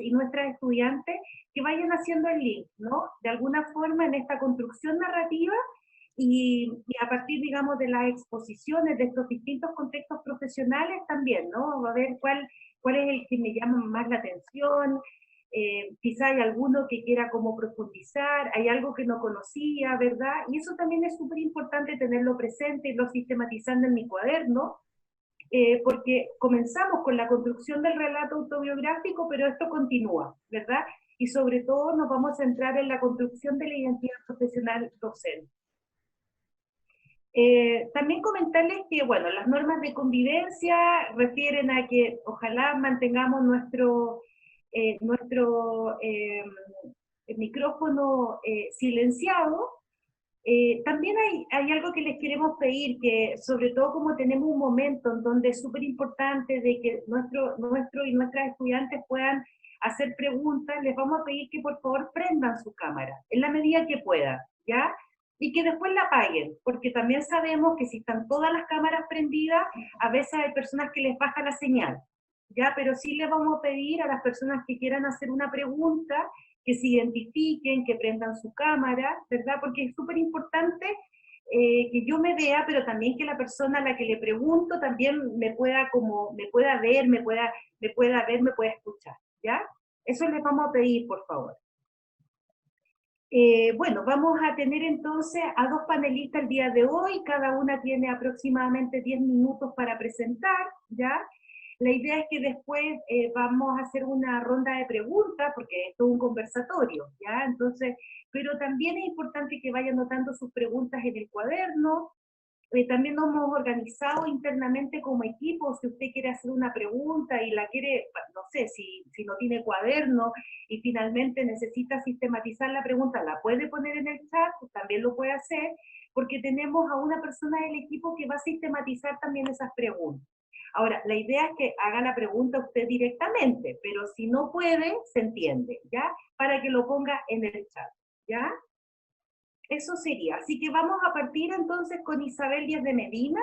y nuestras estudiantes que vayan haciendo el link, ¿no? De alguna forma en esta construcción narrativa y a partir, digamos, de las exposiciones de estos distintos contextos profesionales también, ¿no? A ver cuál es el que me llama más la atención, quizá hay alguno que quiera como profundizar, hay algo que no conocía, ¿verdad? Y eso también es súper importante tenerlo presente, irlo sistematizando en mi cuaderno, porque comenzamos con la construcción del relato autobiográfico, pero esto continúa, ¿verdad? Y sobre todo nos vamos a centrar en la construcción de la identidad profesional docente. También comentarles que, bueno, las normas de convivencia refieren a que ojalá mantengamos nuestro micrófono silenciado. También hay algo que les queremos pedir, que sobre todo como tenemos un momento en donde es súper importante de que nuestro y nuestras estudiantes puedan hacer preguntas, les vamos a pedir que por favor prendan su cámara, en la medida que puedan, ¿ya? Y que después la apaguen, porque también sabemos que si están todas las cámaras prendidas, a veces hay personas que les baja la señal, ¿ya? Pero sí les vamos a pedir a las personas que quieran hacer una pregunta, que se identifiquen, que prendan su cámara, ¿verdad? Porque es súper importante que yo me vea, pero también que la persona a la que le pregunto también me pueda ver, me pueda ver, me pueda escuchar, ¿ya? Eso les vamos a pedir, por favor. Bueno, vamos a tener entonces a dos panelistas el día de hoy, cada una tiene aproximadamente 10 minutos para presentar, ¿ya? La idea es que después vamos a hacer una ronda de preguntas, porque esto es un conversatorio, ¿ya? Entonces, pero también es importante que vayan notando sus preguntas en el cuaderno. También nos hemos organizado internamente como equipo, si usted quiere hacer una pregunta y la quiere, no sé, si no tiene cuaderno y finalmente necesita sistematizar la pregunta, la puede poner en el chat, pues también lo puede hacer, porque tenemos a una persona del equipo que va a sistematizar también esas preguntas. Ahora, la idea es que haga la pregunta usted directamente, pero si no puede, se entiende, ¿ya? Para que lo ponga en el chat, ¿ya? Eso sería. Así que vamos a partir entonces con Isabel Díaz de Medina.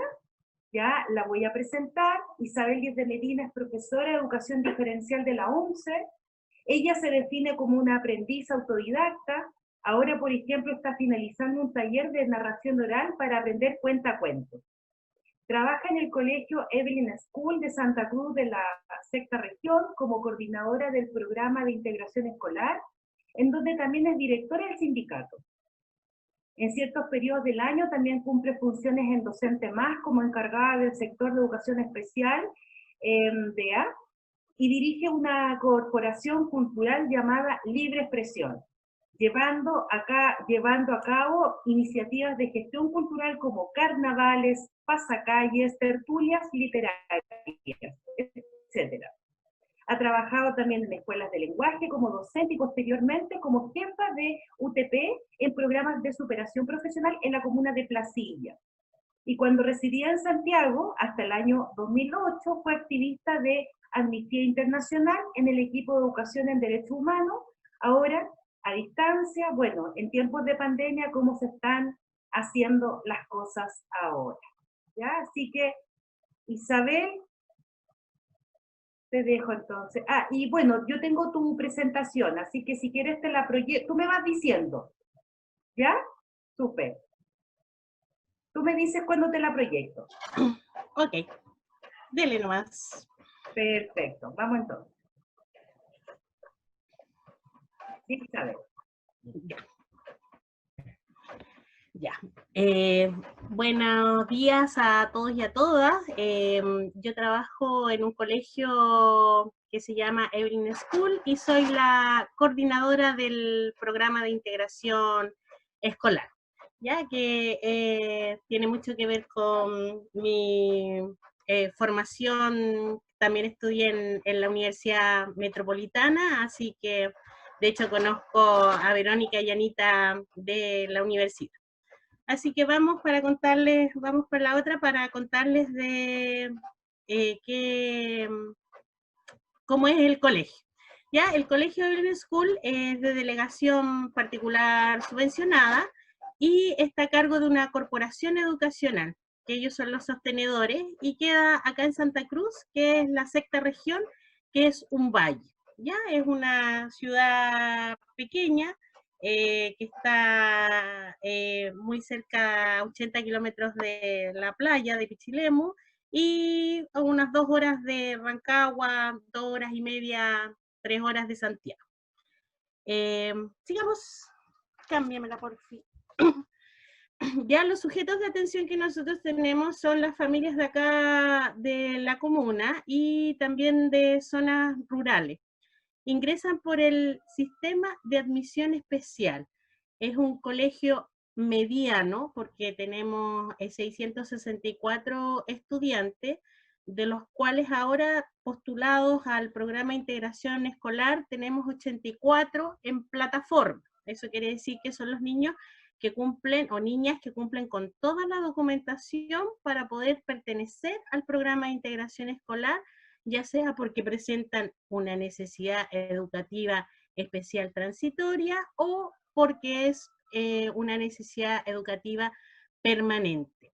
Ya la voy a presentar. Isabel Díaz de Medina es profesora de educación diferencial de la UNCE. Ella se define como una aprendiz autodidacta. Ahora, por ejemplo, está finalizando un taller de narración oral para aprender cuentacuentos. Trabaja en el colegio Evelyn School de Santa Cruz de la sexta región como coordinadora del programa de integración escolar, en donde también es directora del sindicato. En ciertos periodos del año también cumple funciones en Docente Más como encargada del sector de educación especial en DEA y dirige una corporación cultural llamada Libre Expresión, llevando a cabo iniciativas de gestión cultural como carnavales, pasacalles, tertulias literarias, etcétera. Ha trabajado también en escuelas de lenguaje como docente y posteriormente como jefa de UTP en programas de superación profesional en la comuna de Placilla. Y cuando residía en Santiago, hasta el año 2008, fue activista de Amnistía Internacional en el equipo de educación en derechos humanos. Ahora, a distancia, bueno, en tiempos de pandemia, cómo se están haciendo las cosas ahora. ¿Ya? Así que, Isabel, te dejo entonces. Ah, y bueno, yo tengo tu presentación, así que si quieres te la proyecto. Tú me vas diciendo, ¿ya? Súper. Tú me dices cuándo te la proyecto. Ok, dele nomás. Perfecto, vamos entonces. Sí, Isabel. Ya. Buenos días a todos y a todas. Yo trabajo en un colegio que se llama Evelyn School y soy la coordinadora del programa de integración escolar, ya que tiene mucho que ver con mi formación. También estudié en la Universidad Metropolitana, así que de hecho conozco a Verónica y Anita de la universidad. Así que vamos para contarles, vamos por la otra para contarles de cómo es el colegio. Ya, el colegio Evelyn School es de delegación particular subvencionada y está a cargo de una corporación educacional, que ellos son los sostenedores, y queda acá en Santa Cruz, que es la sexta región, que es un valle. ya es una ciudad pequeña que está muy cerca, a 80 kilómetros de la playa de Pichilemu, y a unas 2 horas de Rancagua, 2 horas y media, 3 horas de Santiago. Sigamos, cámbiamela por fin. Ya los sujetos de atención que nosotros tenemos son las familias de acá de la comuna y también de zonas rurales. Ingresan por el sistema de admisión especial. Es un colegio mediano porque tenemos 664 estudiantes, de los cuales ahora postulados al programa de integración escolar tenemos 84 en plataforma. Eso quiere decir que son los niños que cumplen o niñas que cumplen con toda la documentación para poder pertenecer al programa de integración escolar, ya sea porque presentan una necesidad educativa especial transitoria o porque es una necesidad educativa permanente.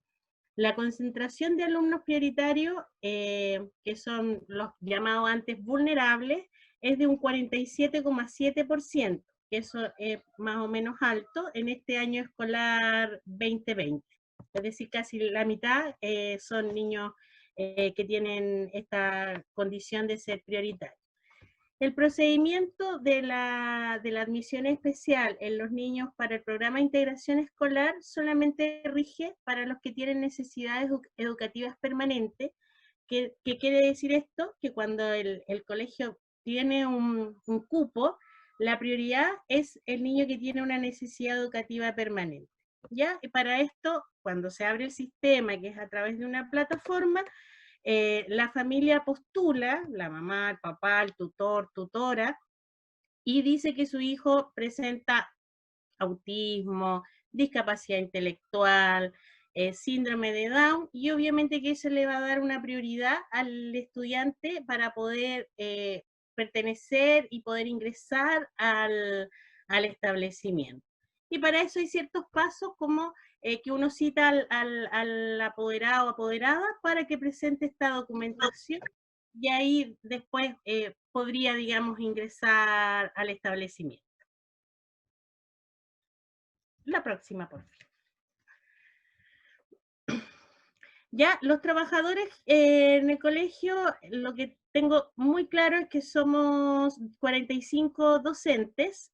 La concentración de alumnos prioritarios, que son los llamados antes vulnerables, es de un 47,7%, que eso es más o menos alto en este año escolar 2020. Es decir, casi la mitad son niños que tienen esta condición de ser prioritarios. El procedimiento de la admisión especial en los niños para el programa de integración escolar solamente rige para los que tienen necesidades educativas permanentes. ¿Qué quiere decir esto? Que cuando el colegio tiene un cupo, la prioridad es el niño que tiene una necesidad educativa permanente. ¿Ya? Y para esto, cuando se abre el sistema, que es a través de una plataforma, la familia postula, la mamá, el papá, el tutor, tutora, y dice que su hijo presenta autismo, discapacidad intelectual, síndrome de Down, y obviamente que eso le va a dar una prioridad al estudiante para poder pertenecer y poder ingresar al establecimiento. Y para eso hay ciertos pasos como que uno cita al apoderado o apoderada para que presente esta documentación, y ahí después podría, digamos, ingresar al establecimiento. La próxima, por favor. Ya, los trabajadores en el colegio, lo que tengo muy claro es que somos 45 docentes,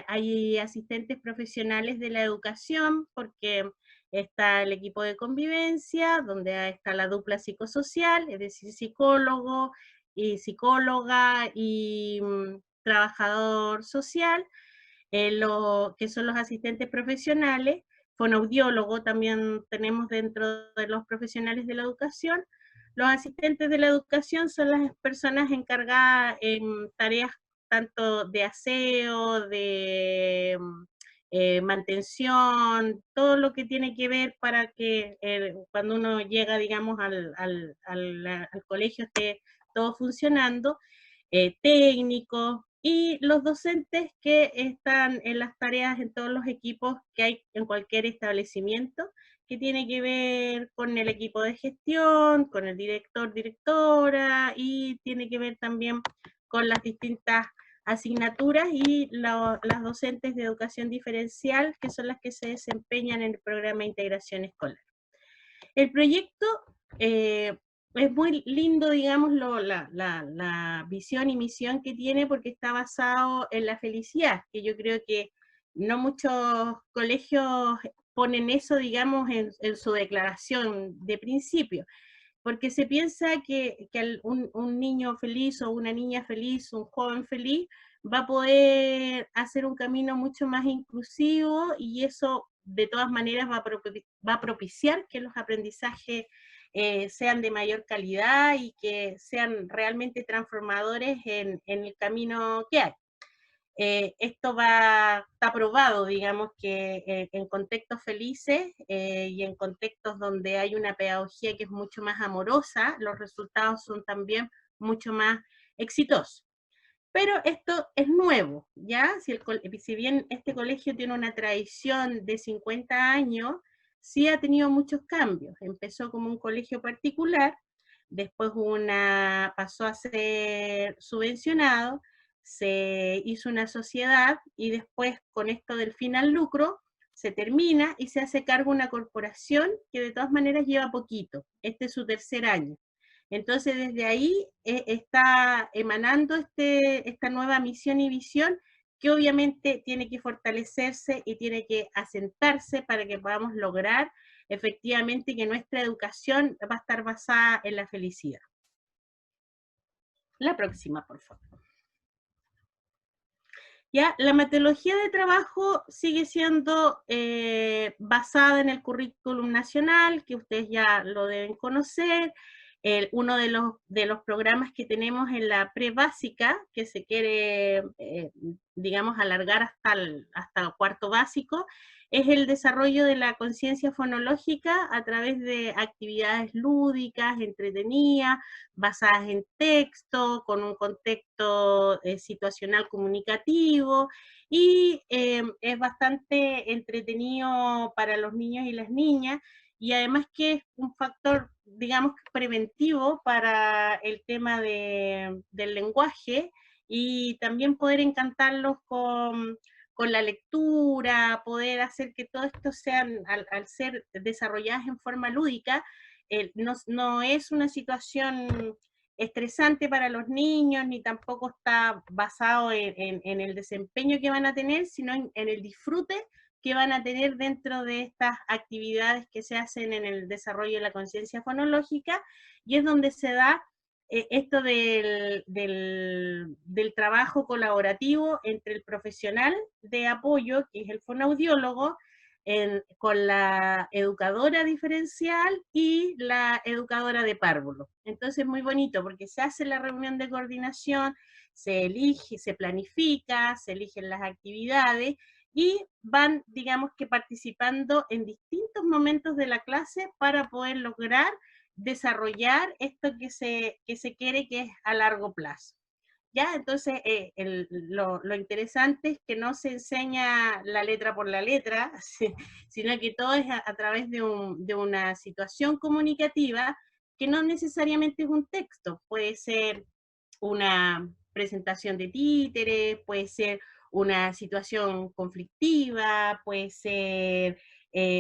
hay asistentes profesionales de la educación, porque está el equipo de convivencia, donde está la dupla psicosocial, es decir, psicólogo y psicóloga y trabajador social, que son los asistentes profesionales. Fonoaudiólogo también tenemos dentro de los profesionales de la educación. Los asistentes de la educación son las personas encargadas en tareas tanto de aseo, de mantención, todo lo que tiene que ver para que cuando uno llega, digamos, al colegio esté todo funcionando, técnicos, y los docentes que están en las tareas en todos los equipos que hay en cualquier establecimiento, que tiene que ver con el equipo de gestión, con el director, directora, y tiene que ver también con las distintas asignaturas y las docentes de educación diferencial, que son las que se desempeñan en el programa de integración escolar. El proyecto es muy lindo, digamos, la visión y misión que tiene, porque está basado en la felicidad, que yo creo que no muchos colegios ponen eso, digamos, en su declaración de principio, porque se piensa que un niño feliz o una niña feliz, un joven feliz, va a poder hacer un camino mucho más inclusivo, y eso de todas maneras va a propiciar que los aprendizajes sean de mayor calidad y que sean realmente transformadores en el camino que hay. Esto está probado, digamos, que en contextos felices y en contextos donde hay una pedagogía que es mucho más amorosa, los resultados son también mucho más exitosos. Pero esto es nuevo, ¿ya? Si bien este colegio tiene una tradición de 50 años, sí ha tenido muchos cambios. Empezó como un colegio particular, después pasó a ser subvencionado, se hizo una sociedad y después con esto del fin al lucro se termina y se hace cargo una corporación que de todas maneras lleva poquito. Este es su tercer año. Entonces desde ahí está emanando esta nueva misión y visión que obviamente tiene que fortalecerse y tiene que asentarse para que podamos lograr efectivamente que nuestra educación va a estar basada en la felicidad. La próxima, por favor. Ya, la metodología de trabajo sigue siendo basada en el currículum nacional, que ustedes ya lo deben conocer. Uno de los programas que tenemos en la pre-básica, que se quiere, digamos, alargar hasta el cuarto básico, es el desarrollo de la conciencia fonológica a través de actividades lúdicas, entretenidas, basadas en texto, con un contexto situacional comunicativo, y es bastante entretenido para los niños y las niñas, y además que es un factor, digamos, preventivo para el tema del lenguaje, y también poder encantarlos con la lectura, poder hacer que todo esto sean, al ser desarrolladas en forma lúdica, no es una situación estresante para los niños, ni tampoco está basado en el desempeño que van a tener, sino en el disfrute que van a tener dentro de estas actividades que se hacen en el desarrollo de la conciencia fonológica, y es donde se da esto del trabajo colaborativo entre el profesional de apoyo, que es el fonoaudiólogo, con la educadora diferencial y la educadora de párvulo. Entonces, muy bonito, porque se hace la reunión de coordinación, se elige, se planifica, se eligen las actividades, y van, digamos que participando en distintos momentos de la clase para poder lograr desarrollar esto que se quiere, que es a largo plazo. ¿Ya? Entonces, lo interesante es que no se enseña la letra por la letra, sino que todo es a través de una situación comunicativa que no necesariamente es un texto, puede ser una presentación de títeres, puede ser una situación conflictiva, puede ser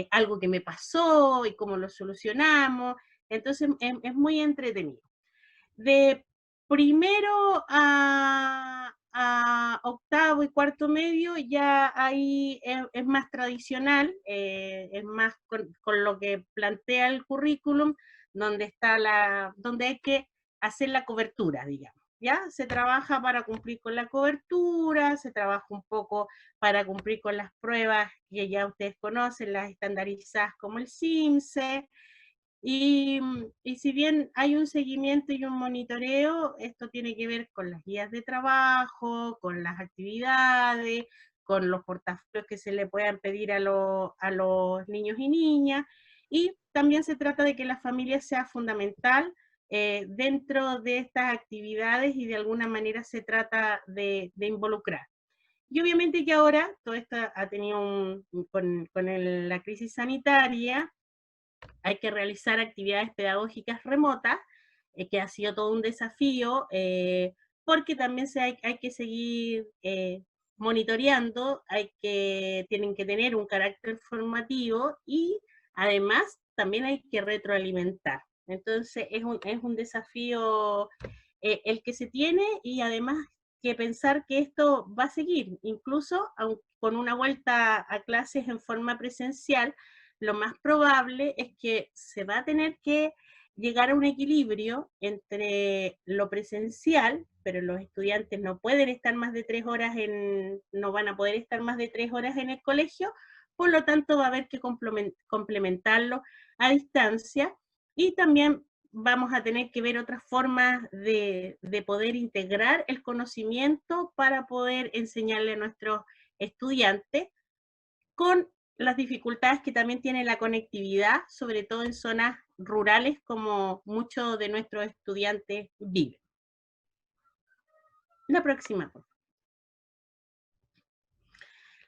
algo que me pasó y cómo lo solucionamos. Entonces, es muy entretenido. De primero a octavo y cuarto medio ya ahí es más tradicional, es más con lo que plantea el currículum, donde hay que hacer la cobertura, digamos. ¿Ya? Se trabaja para cumplir con la cobertura, se trabaja un poco para cumplir con las pruebas que ya ustedes conocen, las estandarizadas como el CIMSE. Y si bien hay un seguimiento y un monitoreo, esto tiene que ver con las guías de trabajo, con las actividades, con los portafolios que se le puedan pedir a los niños y niñas, y también se trata de que la familia sea fundamental dentro de estas actividades, y de alguna manera se trata de involucrar. Y obviamente que ahora todo esto ha tenido con la crisis sanitaria, hay que realizar actividades pedagógicas remotas, que ha sido todo un desafío, porque también hay que seguir monitoreando, tienen que tener un carácter formativo, y además también hay que retroalimentar. Entonces es un desafío el que se tiene, y además que pensar que esto va a seguir, incluso con una vuelta a clases en forma presencial. Lo más probable es que se va a tener que llegar a un equilibrio entre lo presencial, pero los estudiantes no pueden estar más de 3 horas no van a poder estar más de 3 horas en el colegio, por lo tanto va a haber que complementarlo a distancia, y también vamos a tener que ver otras formas de poder integrar el conocimiento para poder enseñarle a nuestros estudiantes, con las dificultades que también tiene la conectividad, sobre todo en zonas rurales, como muchos de nuestros estudiantes viven. La próxima.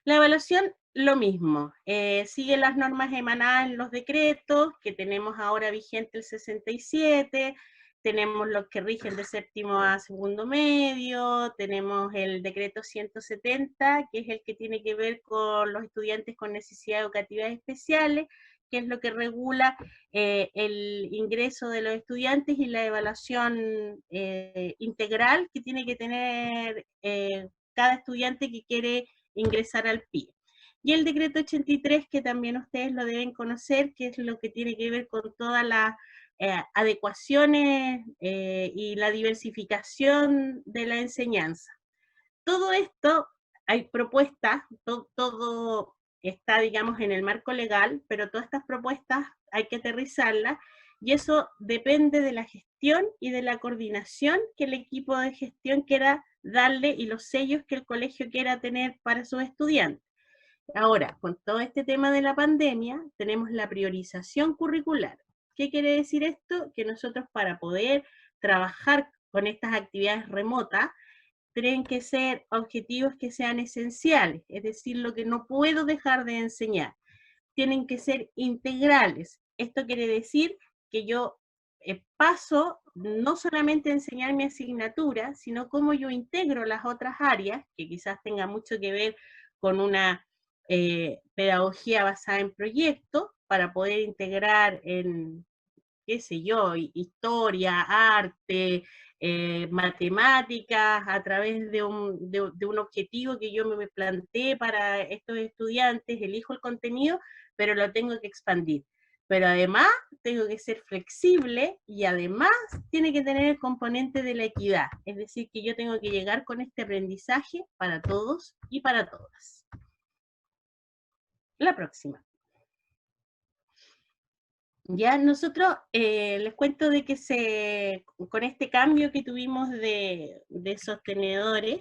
La evaluación, lo mismo. Sigue las normas emanadas en los decretos, que tenemos ahora vigente el 67, tenemos los que rigen de séptimo a segundo medio, tenemos el decreto 170, que es el que tiene que ver con los estudiantes con necesidades educativas especiales, que es lo que regula el ingreso de los estudiantes y la evaluación integral que tiene que tener cada estudiante que quiere ingresar al PIE. Y el decreto 83, que también ustedes lo deben conocer, que es lo que tiene que ver con todas las adecuaciones y la diversificación de la enseñanza. Todo esto, hay propuestas, todo está, digamos, en el marco legal, pero todas estas propuestas hay que aterrizarlas, y eso depende de la gestión y de la coordinación que el equipo de gestión quiera darle y los sellos que el colegio quiera tener para sus estudiantes. Ahora, con todo este tema de la pandemia, tenemos la priorización curricular. ¿Qué quiere decir esto? Que nosotros, para poder trabajar con estas actividades remotas, tienen que ser objetivos que sean esenciales, es decir, lo que no puedo dejar de enseñar. Tienen que ser integrales. Esto quiere decir que yo paso no solamente a enseñar mi asignatura, sino cómo yo integro las otras áreas, que quizás tenga mucho que ver con una pedagogía basada en proyectos, para poder integrar en, qué sé yo, historia, arte, matemáticas, a través de un objetivo que yo me planteé para estos estudiantes, elijo el contenido, pero lo tengo que expandir. Pero además tengo que ser flexible y además tiene que tener el componente de la equidad, es decir, que yo tengo que llegar con este aprendizaje para todos y para todas. La próxima. Ya nosotros les cuento de que con este cambio que tuvimos de sostenedores,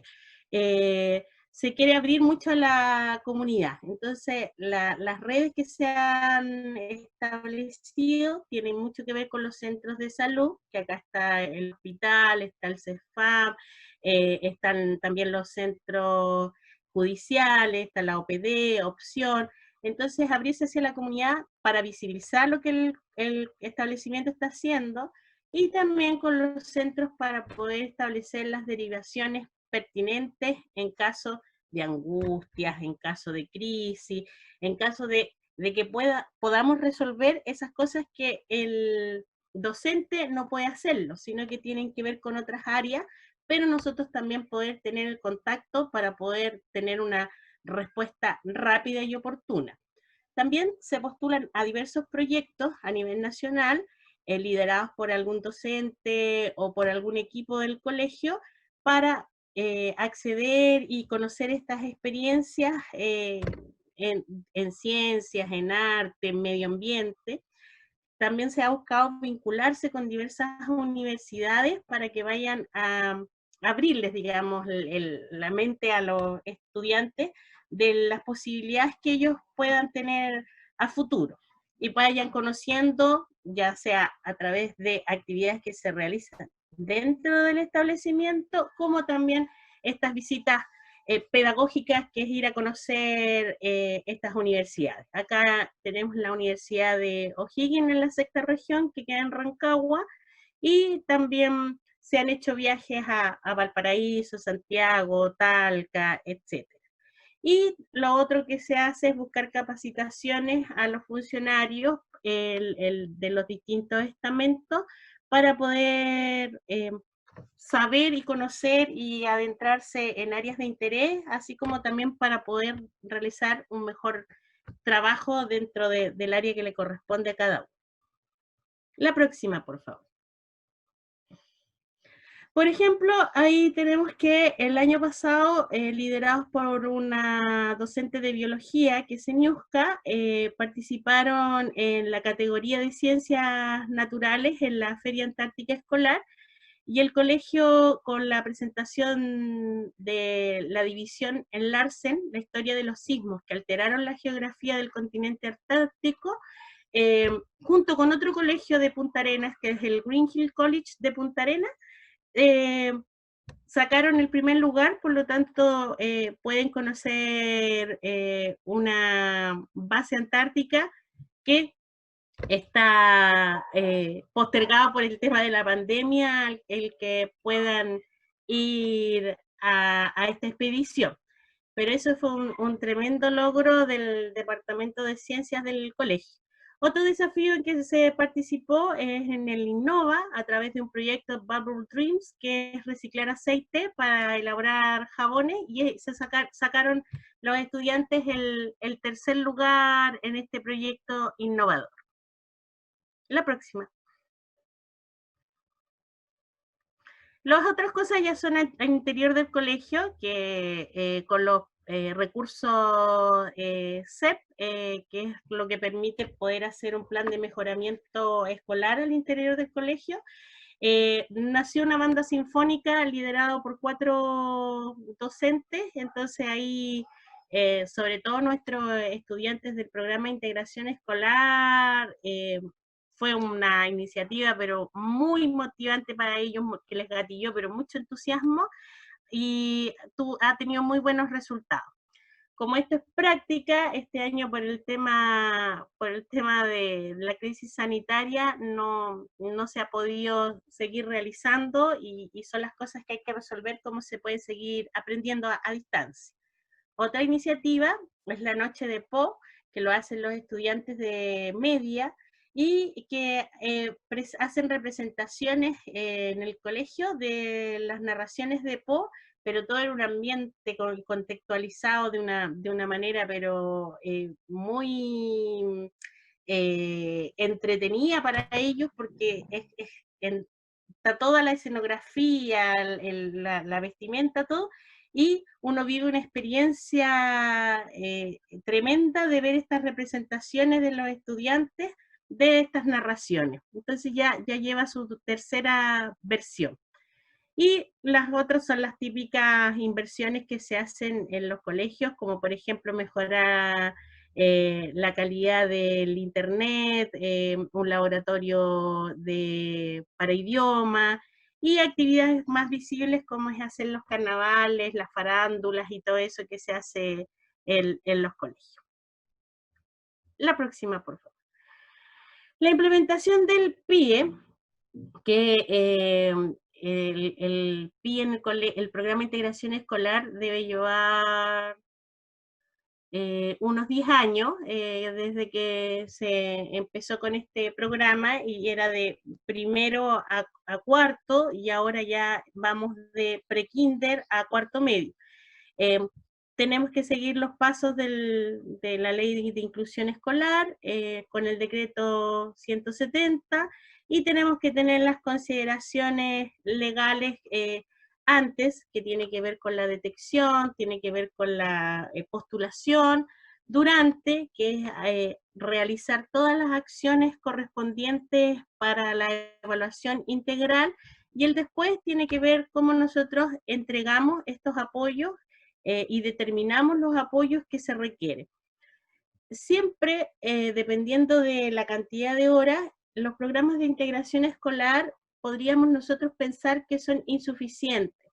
se quiere abrir mucho a la comunidad. Entonces, las redes que se han establecido tienen mucho que ver con los centros de salud, que acá está el hospital, está el CEFAM, están también los centros judiciales, está la OPD, Opción. Entonces, abrirse hacia la comunidad para visibilizar lo que el establecimiento está haciendo, y también con los centros para poder establecer las derivaciones pertinentes en caso de angustias, en caso de crisis, en caso de que podamos resolver esas cosas que el docente no puede hacerlo, sino que tienen que ver con otras áreas, pero nosotros también poder tener el contacto para poder tener una respuesta rápida y oportuna. También se postulan a diversos proyectos a nivel nacional, liderados por algún docente o por algún equipo del colegio, para acceder y conocer estas experiencias en ciencias, en arte, en medio ambiente. También se ha buscado vincularse con diversas universidades para que vayan a abrirles, digamos, la mente a los estudiantes de las posibilidades que ellos puedan tener a futuro, y vayan conociendo, ya sea a través de actividades que se realizan dentro del establecimiento, como también estas visitas pedagógicas, que es ir a conocer estas universidades. Acá tenemos la Universidad de O'Higgins en la sexta región, que queda en Rancagua, y también se han hecho viajes a Valparaíso, Santiago, Talca, etc. Y lo otro que se hace es buscar capacitaciones a los funcionarios de los distintos estamentos, para poder saber y conocer y adentrarse en áreas de interés, así como también para poder realizar un mejor trabajo dentro del área que le corresponde a cada uno. La próxima, por favor. Por ejemplo, ahí tenemos que el año pasado, liderados por una docente de biología, que es Niuska, participaron en la categoría de ciencias naturales en la Feria Antártica Escolar, y el colegio, con la presentación de la división en Larsen, la historia de los sismos que alteraron la geografía del continente antártico, junto con otro colegio de Punta Arenas, que es el Green Hill College de Punta Arenas, sacaron el primer lugar. Por lo tanto, pueden conocer una base antártica que está postergado por el tema de la pandemia, el que puedan ir a esta expedición. Pero eso fue un tremendo logro del Departamento de Ciencias del colegio. Otro desafío en que se participó es en el Innova, a través de un proyecto Bubble Dreams, que es reciclar aceite para elaborar jabones, y se sacaron los estudiantes el tercer lugar en este proyecto innovador. La próxima. Las otras cosas ya son al interior del colegio, que con los recursos CEP, que es lo que permite poder hacer un plan de mejoramiento escolar al interior del colegio, nació una banda sinfónica liderada por 4 docentes. Entonces ahí, sobre todo nuestros estudiantes del programa de integración escolar, fue una iniciativa pero muy motivante para ellos, que les gatilló pero mucho entusiasmo, y ha tenido muy buenos resultados. Como esto es práctica, este año por el tema de la crisis sanitaria no se ha podido seguir realizando, y son las cosas que hay que resolver, cómo se puede seguir aprendiendo a distancia. Otra iniciativa es la Noche de Poe, que lo hacen los estudiantes de media, y que hacen representaciones en el colegio de las narraciones de Poe, pero todo en un ambiente contextualizado de una manera pero muy entretenida para ellos, porque está toda la escenografía, la vestimenta, todo, y uno vive una experiencia tremenda de ver estas representaciones de los estudiantes de estas narraciones. Entonces ya lleva su tercera versión. Y las otras son las típicas inversiones que se hacen en los colegios, como por ejemplo mejorar la calidad del internet, un laboratorio para idiomas, y actividades más visibles como es hacer los carnavales, las farándulas y todo eso que se hace en los colegios. La próxima, por favor. La implementación del PIE, que el PIE en el programa de integración escolar debe llevar unos 10 años, desde que se empezó con este programa, y era de primero a cuarto, y ahora ya vamos de prekinder a cuarto medio. Tenemos que seguir los pasos de la ley de inclusión escolar, con el decreto 170, y tenemos que tener las consideraciones legales antes, que tiene que ver con la detección, tiene que ver con la postulación, durante, que es realizar todas las acciones correspondientes para la evaluación integral, y el después tiene que ver cómo nosotros entregamos estos apoyos y determinamos los apoyos que se requieren. Siempre, dependiendo de la cantidad de horas, los programas de integración escolar podríamos nosotros pensar que son insuficientes,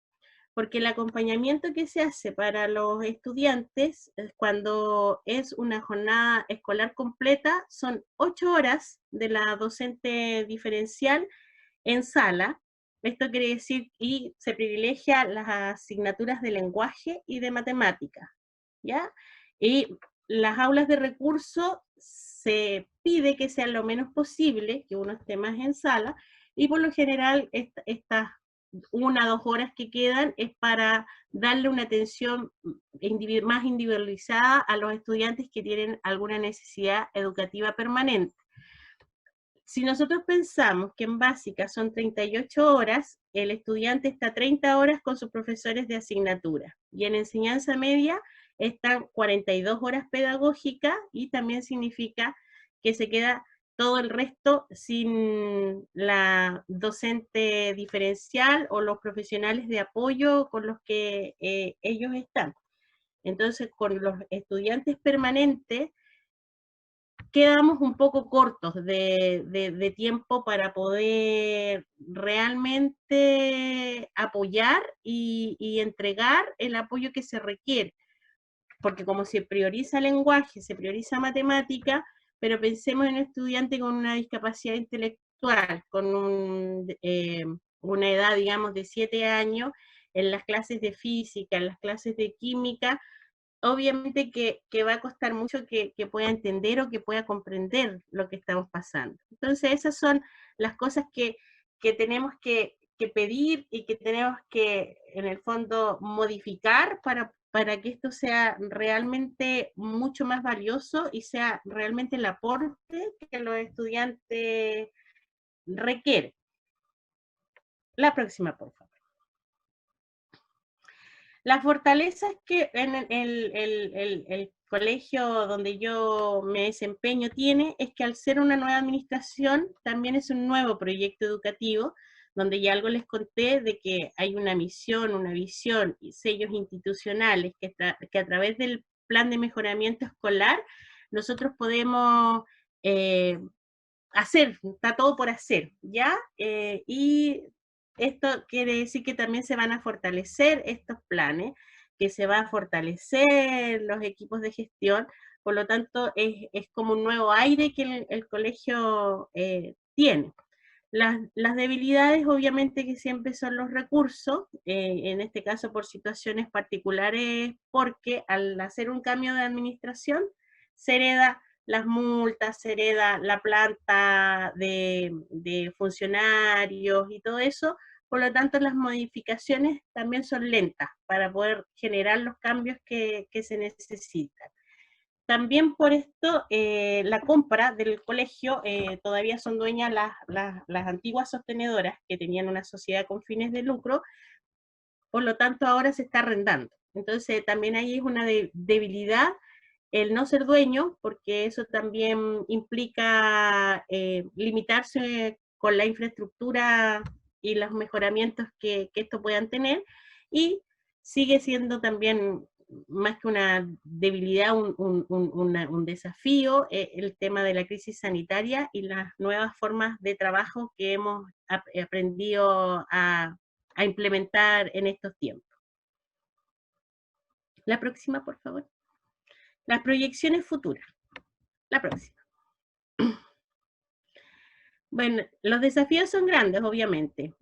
porque el acompañamiento que se hace para los estudiantes cuando es una jornada escolar completa son 8 horas de la docente diferencial en sala. Esto quiere decir, y se privilegia las asignaturas de lenguaje y de matemática, ¿ya? Y las aulas de recurso se pide que sean lo menos posible, que uno esté más en sala, y por lo general estas 1 o 2 horas que quedan es para darle una atención más individualizada a los estudiantes que tienen alguna necesidad educativa permanente. Si nosotros pensamos que en básica son 38 horas, el estudiante está 30 horas con sus profesores de asignatura, y en enseñanza media están 42 horas pedagógicas, y también significa que se queda todo el resto sin la docente diferencial o los profesionales de apoyo con los que ellos están. Entonces, con los estudiantes permanentes, quedamos un poco cortos de tiempo para poder realmente apoyar y entregar el apoyo que se requiere. Porque como se prioriza lenguaje, se prioriza matemática, pero pensemos en un estudiante con una discapacidad intelectual, con una edad, digamos, de 7 años, en las clases de física, en las clases de química, obviamente que va a costar mucho que pueda entender o que pueda comprender lo que estamos pasando. Entonces, esas son las cosas que tenemos que pedir y que tenemos que, en el fondo, modificar para que esto sea realmente mucho más valioso y sea realmente el aporte que los estudiantes requieren. La próxima, por favor. La fortaleza es que en el colegio donde yo me desempeño tiene, es que al ser una nueva administración, también es un nuevo proyecto educativo, donde ya algo les conté de que hay una misión, una visión y sellos institucionales que a través del plan de mejoramiento escolar, nosotros podemos hacer, está todo por hacer, ¿ya? Y esto quiere decir que también se van a fortalecer estos planes, que se va a fortalecer los equipos de gestión, por lo tanto es como un nuevo aire que el colegio tiene. Las debilidades obviamente que siempre son los recursos, en este caso por situaciones particulares, porque al hacer un cambio de administración se hereda las multas, se hereda la planta de funcionarios y todo eso, por lo tanto las modificaciones también son lentas para poder generar los cambios que se necesitan. También por esto, la compra del colegio, todavía son dueñas las antiguas sostenedoras que tenían una sociedad con fines de lucro, por lo tanto ahora se está arrendando. Entonces también ahí es una debilidad el no ser dueño, porque eso también implica limitarse con la infraestructura y los mejoramientos que esto puedan tener, y sigue siendo también más que una debilidad, un desafío, el tema de la crisis sanitaria y las nuevas formas de trabajo que hemos aprendido a implementar en estos tiempos. La próxima, por favor. Las proyecciones futuras. La próxima. Bueno, los desafíos son grandes, obviamente.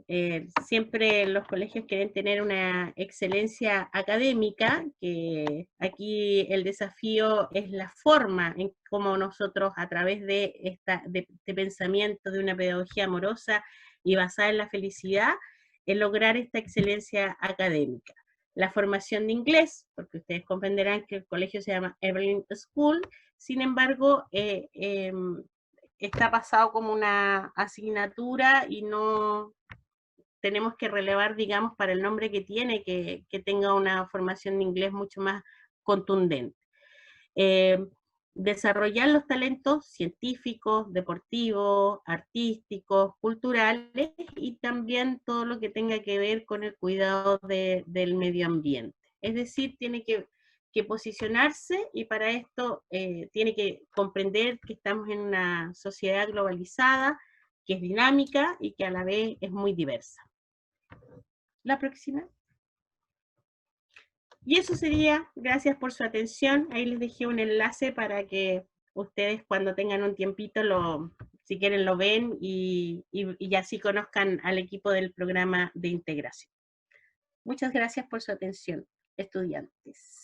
Siempre los colegios quieren tener una excelencia académica, que aquí el desafío es la forma en cómo nosotros, a través de este pensamiento de una pedagogía amorosa y basada en la felicidad, lograr esta excelencia académica. La formación de inglés, porque ustedes comprenderán que el colegio se llama Evelyn School, sin embargo, está pasado como una asignatura y no tenemos que relevar, digamos, para el nombre que tiene, que tenga una formación de inglés mucho más contundente. Desarrollar los talentos científicos, deportivos, artísticos, culturales y también todo lo que tenga que ver con el cuidado del medio ambiente. Es decir, tiene que posicionarse, y para esto tiene que comprender que estamos en una sociedad globalizada, que es dinámica y que a la vez es muy diversa. La próxima. Y eso sería, gracias por su atención. Ahí les dejé un enlace para que ustedes, cuando tengan un tiempito, si quieren lo ven y así conozcan al equipo del programa de integración. Muchas gracias por su atención, estudiantes.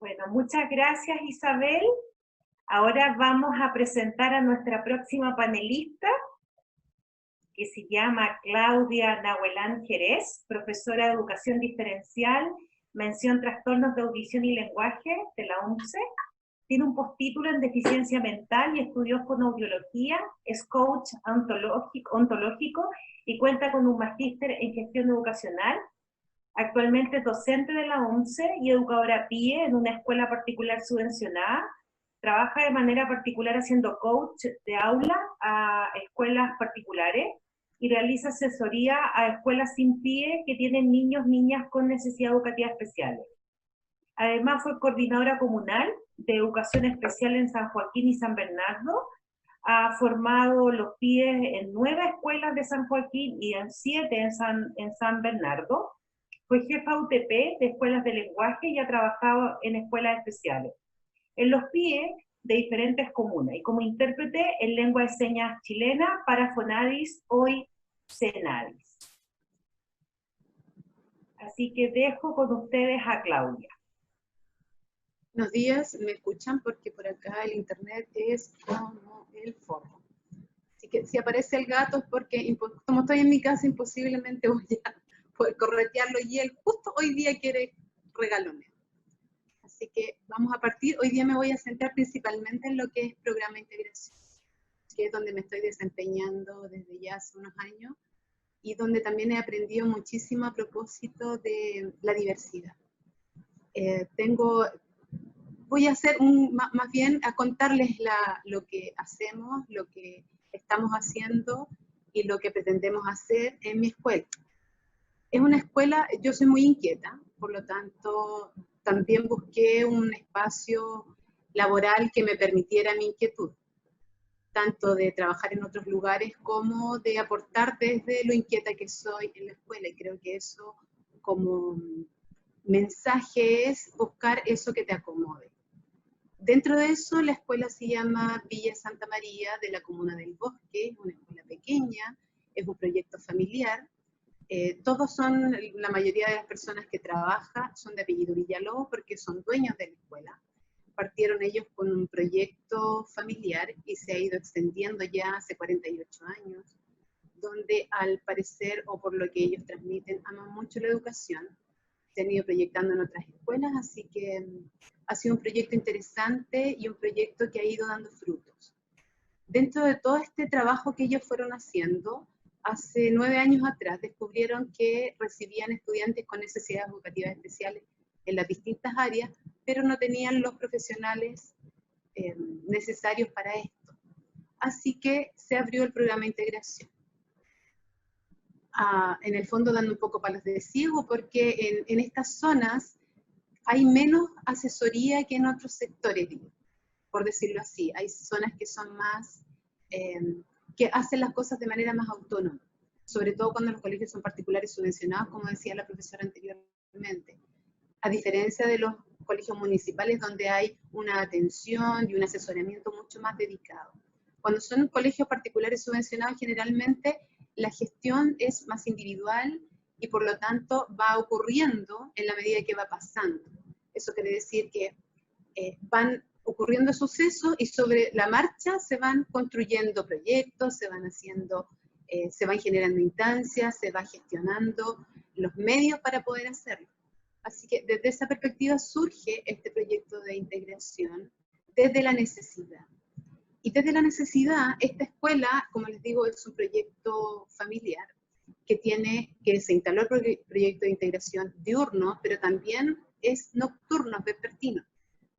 Bueno, muchas gracias, Isabel. Ahora vamos a presentar a nuestra próxima panelista, que se llama Claudia Nahuelán Jerez, profesora de Educación Diferencial, mención Trastornos de Audición y Lenguaje de la ONCE. Tiene un postítulo en Deficiencia Mental y estudió fonoaudiología, es coach ontológico y cuenta con un magíster en Gestión Educacional. Actualmente es docente de la ONCE y educadora PIE en una escuela particular subvencionada. Trabaja de manera particular haciendo coach de aula a escuelas particulares y realiza asesoría a escuelas sin PIE que tienen niños, niñas con necesidad educativa especiales. Además fue coordinadora comunal de educación especial en San Joaquín y San Bernardo. Ha formado los PIE en 9 escuelas de San Joaquín y en 7 en San Bernardo. Fue jefa UTP de escuelas de lenguaje y ha trabajado en escuelas especiales. En los PIE de diferentes comunas y como intérprete en lengua de señas chilena para Fonadis, hoy Senadis. Así que dejo con ustedes a Claudia. Buenos días, me escuchan porque por acá el internet es como el forro. Así que si aparece el gato es porque, como estoy en mi casa, imposiblemente voy a poder corretearlo y él justo hoy día quiere regalones. Así que vamos a partir. Hoy día me voy a centrar principalmente en lo que es programa de integración, que es donde me estoy desempeñando desde ya hace unos años y donde también he aprendido muchísimo a propósito de la diversidad. Voy a hacer más bien a contarles lo que hacemos, lo que estamos haciendo y lo que pretendemos hacer en mi escuela. Es una escuela, yo soy muy inquieta, por lo tanto también busqué un espacio laboral que me permitiera mi inquietud, tanto de trabajar en otros lugares como de aportar desde lo inquieta que soy en la escuela, y creo que eso como mensaje es buscar eso que te acomode. Dentro de eso, la escuela se llama Villa Santa María de la Comuna del Bosque, es una escuela pequeña, es un proyecto familiar. La mayoría de las personas que trabajan son de apellido Villalobos porque son dueños de la escuela. Partieron ellos con un proyecto familiar y se ha ido extendiendo ya hace 48 años, donde al parecer, o por lo que ellos transmiten, aman mucho la educación. Se han ido proyectando en otras escuelas, así que ha sido un proyecto interesante y un proyecto que ha ido dando frutos. Dentro de todo este trabajo que ellos fueron haciendo, hace 9 años atrás descubrieron que recibían estudiantes con necesidades educativas especiales en las distintas áreas, pero no tenían los profesionales necesarios para esto. Así que se abrió el programa de integración. En el fondo dando un poco palos de ciego, porque en estas zonas hay menos asesoría que en otros sectores, por decirlo así. Hay zonas que son más, que hacen las cosas de manera más autónoma, sobre todo cuando los colegios son particulares subvencionados, como decía la profesora anteriormente, a diferencia de los colegios municipales donde hay una atención y un asesoramiento mucho más dedicado. Cuando son colegios particulares subvencionados, generalmente la gestión es más individual y por lo tanto va ocurriendo en la medida que va pasando. Eso quiere decir que van ocurriendo sucesos y sobre la marcha se van construyendo proyectos, se van generando instancias, se va gestionando los medios para poder hacerlo. Así que desde esa perspectiva surge este proyecto de integración desde la necesidad. Y desde la necesidad, esta escuela, como les digo, es un proyecto familiar que se instaló el proyecto de integración diurno, pero también es nocturno, vespertino.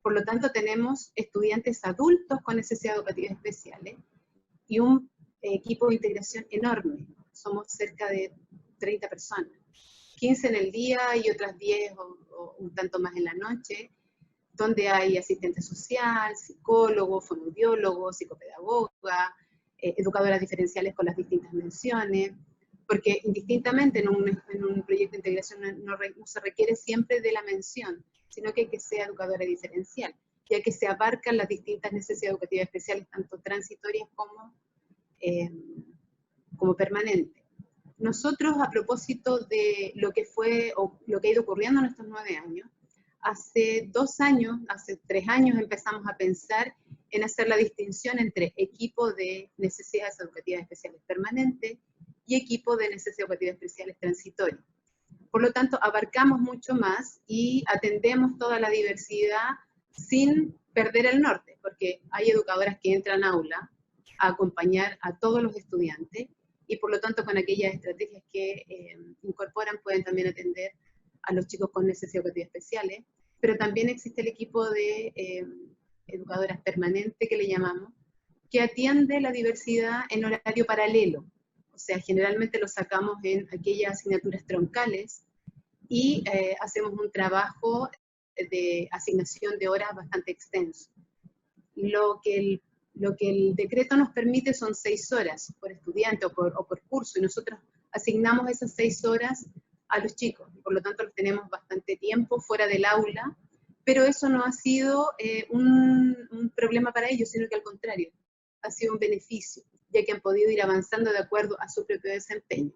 Por lo tanto, tenemos estudiantes adultos con necesidades educativas especiales y un equipo de integración enorme. Somos cerca de 30 personas, 15 en el día y otras 10 o un tanto más en la noche, donde hay asistente social, psicólogo, fonoaudiólogo, psicopedagoga, educadoras diferenciales con las distintas menciones, porque indistintamente en un proyecto de integración no se requiere siempre de la mención, sino que sea educadora diferencial, ya que se abarcan las distintas necesidades educativas especiales, tanto transitorias como permanentes. Nosotros, a propósito de lo que fue o lo que ha ido ocurriendo en estos 9 años, hace 3 años empezamos a pensar en hacer la distinción entre equipo de necesidades educativas especiales permanentes y equipo de necesidades educativas especiales transitorias. Por lo tanto, abarcamos mucho más y atendemos toda la diversidad sin perder el norte, porque hay educadoras que entran a aula a acompañar a todos los estudiantes y por lo tanto con aquellas estrategias que incorporan pueden también atender a los chicos con necesidades educativas especiales, pero también existe el equipo de educadoras permanentes que le llamamos, que atiende la diversidad en horario paralelo. O sea, generalmente lo sacamos en aquellas asignaturas troncales y hacemos un trabajo de asignación de horas bastante extenso. Lo que el decreto nos permite son 6 horas por estudiante o por curso, y nosotros asignamos esas 6 horas a los chicos, por lo tanto los tenemos bastante tiempo fuera del aula, pero eso no ha sido un problema para ellos, sino que al contrario, ha sido un beneficio, ya que han podido ir avanzando de acuerdo a su propio desempeño.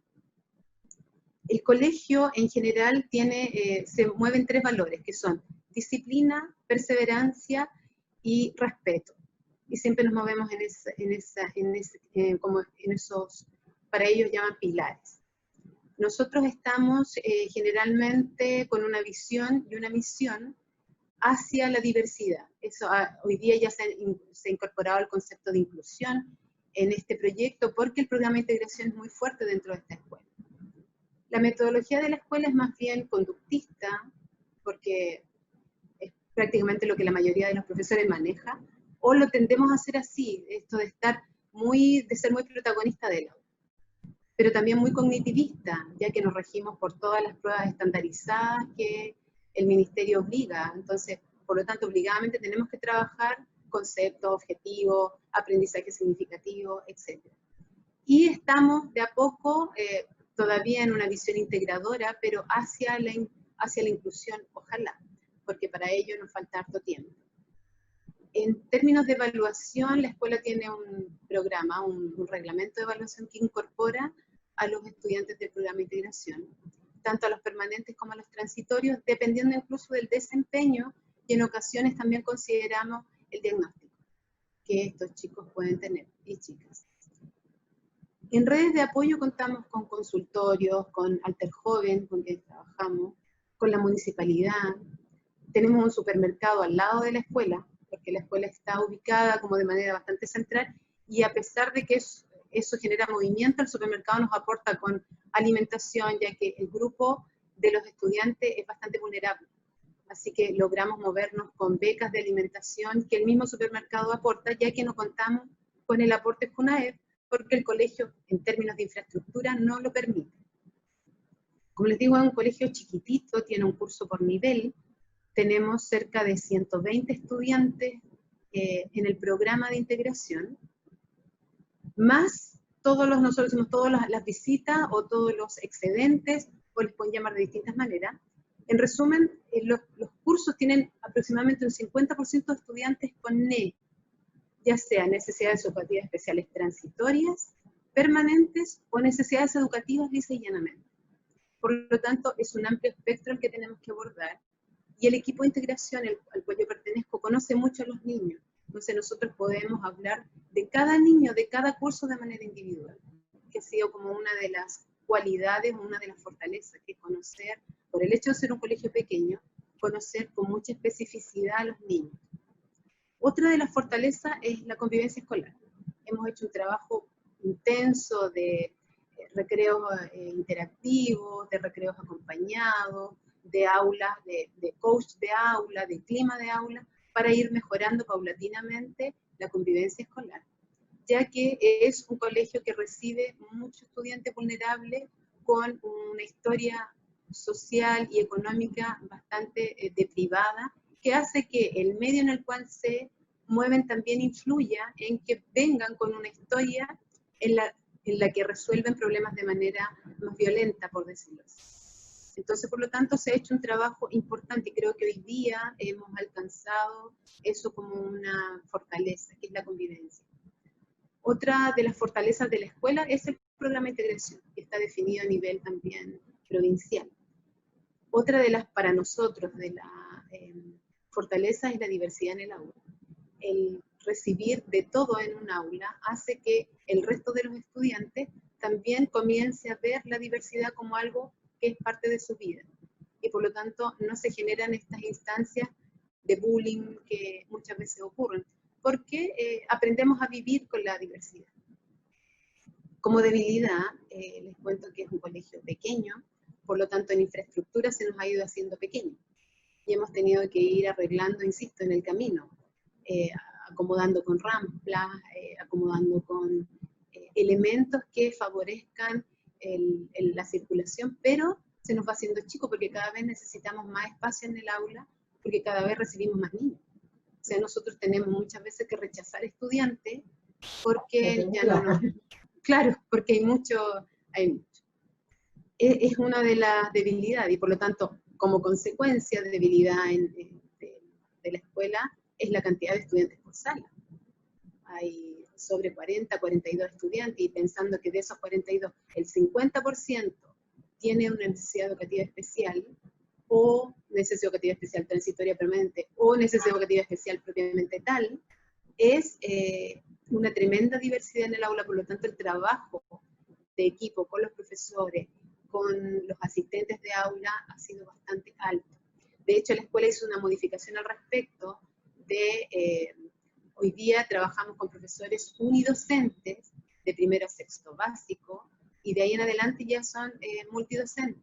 El colegio en general se mueve en 3 valores, que son disciplina, perseverancia y respeto. Y siempre nos movemos como en esos, para ellos llaman pilares. Nosotros estamos generalmente con una visión y una misión hacia la diversidad. Eso hoy día ya se ha incorporado el concepto de inclusión en este proyecto porque el programa de integración es muy fuerte dentro de esta escuela. La metodología de la escuela es más bien conductista, porque es prácticamente lo que la mayoría de los profesores maneja, o lo tendemos a hacer así, esto de ser muy protagonista del aula. Pero también muy cognitivista, ya que nos regimos por todas las pruebas estandarizadas que el ministerio obliga. Entonces, por lo tanto, obligadamente tenemos que trabajar conceptos, objetivos, aprendizaje significativo, etc. Y estamos de a poco todavía en una visión integradora, pero hacia la inclusión, ojalá, porque para ello nos falta harto tiempo. En términos de evaluación, la escuela tiene un programa, un reglamento de evaluación que incorpora a los estudiantes del programa de integración, tanto a los permanentes como a los transitorios, dependiendo incluso del desempeño, y en ocasiones también consideramos el diagnóstico que estos chicos pueden tener, y chicas. En redes de apoyo contamos con consultorios, con Alter Joven, con quien trabajamos, con la municipalidad. Tenemos un supermercado al lado de la escuela, porque la escuela está ubicada como de manera bastante central, y a pesar de que eso genera movimiento, el supermercado nos aporta con alimentación, ya que el grupo de los estudiantes es bastante vulnerable. Así que logramos movernos con becas de alimentación que el mismo supermercado aporta, ya que no contamos con el aporte FUNAEP, porque el colegio, en términos de infraestructura, no lo permite. Como les digo, es un colegio chiquitito, tiene un curso por nivel, tenemos cerca de 120 estudiantes en el programa de integración, más nosotros hacemos todas las visitas o todos los excedentes, o les pueden llamar de distintas maneras. En resumen, los cursos tienen aproximadamente un 50% de estudiantes con NE, ya sea necesidades educativas especiales transitorias, permanentes o necesidades educativas lisa y llanamente. Por lo tanto, es un amplio espectro el que tenemos que abordar, y el equipo de integración al cual yo pertenezco conoce mucho a los niños. Entonces nosotros podemos hablar de cada niño, de cada curso de manera individual, que ha sido como una de las cualidades, una de las fortalezas, que conocer, por el hecho de ser un colegio pequeño, conocer con mucha especificidad a los niños. Otra de las fortalezas es la convivencia escolar. Hemos hecho un trabajo intenso de recreos interactivos, de recreos acompañados, de aulas, de coach de aula, de clima de aula, para ir mejorando paulatinamente la convivencia escolar, ya que es un colegio que recibe muchos estudiantes vulnerables con una historia social y económica bastante deprivada, que hace que el medio en el cual se mueven también influya en que vengan con una historia en la que resuelven problemas de manera más violenta, por decirlo así. Entonces, por lo tanto, se ha hecho un trabajo importante, y creo que hoy día hemos alcanzado eso como una fortaleza, que es la convivencia. Otra de las fortalezas de la escuela es el programa de integración, que está definido a nivel también provincial. Otra de las, para nosotros, de la fortaleza es la diversidad en el aula. El recibir de todo en un aula hace que el resto de los estudiantes también comience a ver la diversidad como algo que es parte de su vida. Y por lo tanto no se generan estas instancias de bullying que muchas veces ocurren, porque aprendemos a vivir con la diversidad. Como debilidad, les cuento que es un colegio pequeño, por lo tanto en infraestructura se nos ha ido haciendo pequeño. Y hemos tenido que ir arreglando, insisto, en el camino, acomodando con ramplas, acomodando con elementos que favorezcan la circulación, pero se nos va haciendo chico porque cada vez necesitamos más espacio en el aula, porque cada vez recibimos más niños. O sea, nosotros tenemos muchas veces que rechazar estudiantes porque ya no nos... Claro, porque hay mucho. es una de las debilidades, y por lo tanto, como consecuencia de debilidad de la escuela, es la cantidad de estudiantes por sala. Hay sobre 40, 42 estudiantes, y pensando que de esos 42, el 50% tiene una necesidad educativa especial, o necesidad educativa especial transitoria permanente, o necesidad educativa especial propiamente tal, es una tremenda diversidad en el aula. Por lo tanto, el trabajo de equipo con los profesores, con los asistentes de aula, ha sido bastante alto. De hecho, la escuela hizo una modificación al respecto de, hoy día trabajamos con profesores unidocentes, de primero a sexto básico, y de ahí en adelante ya son multidocentes.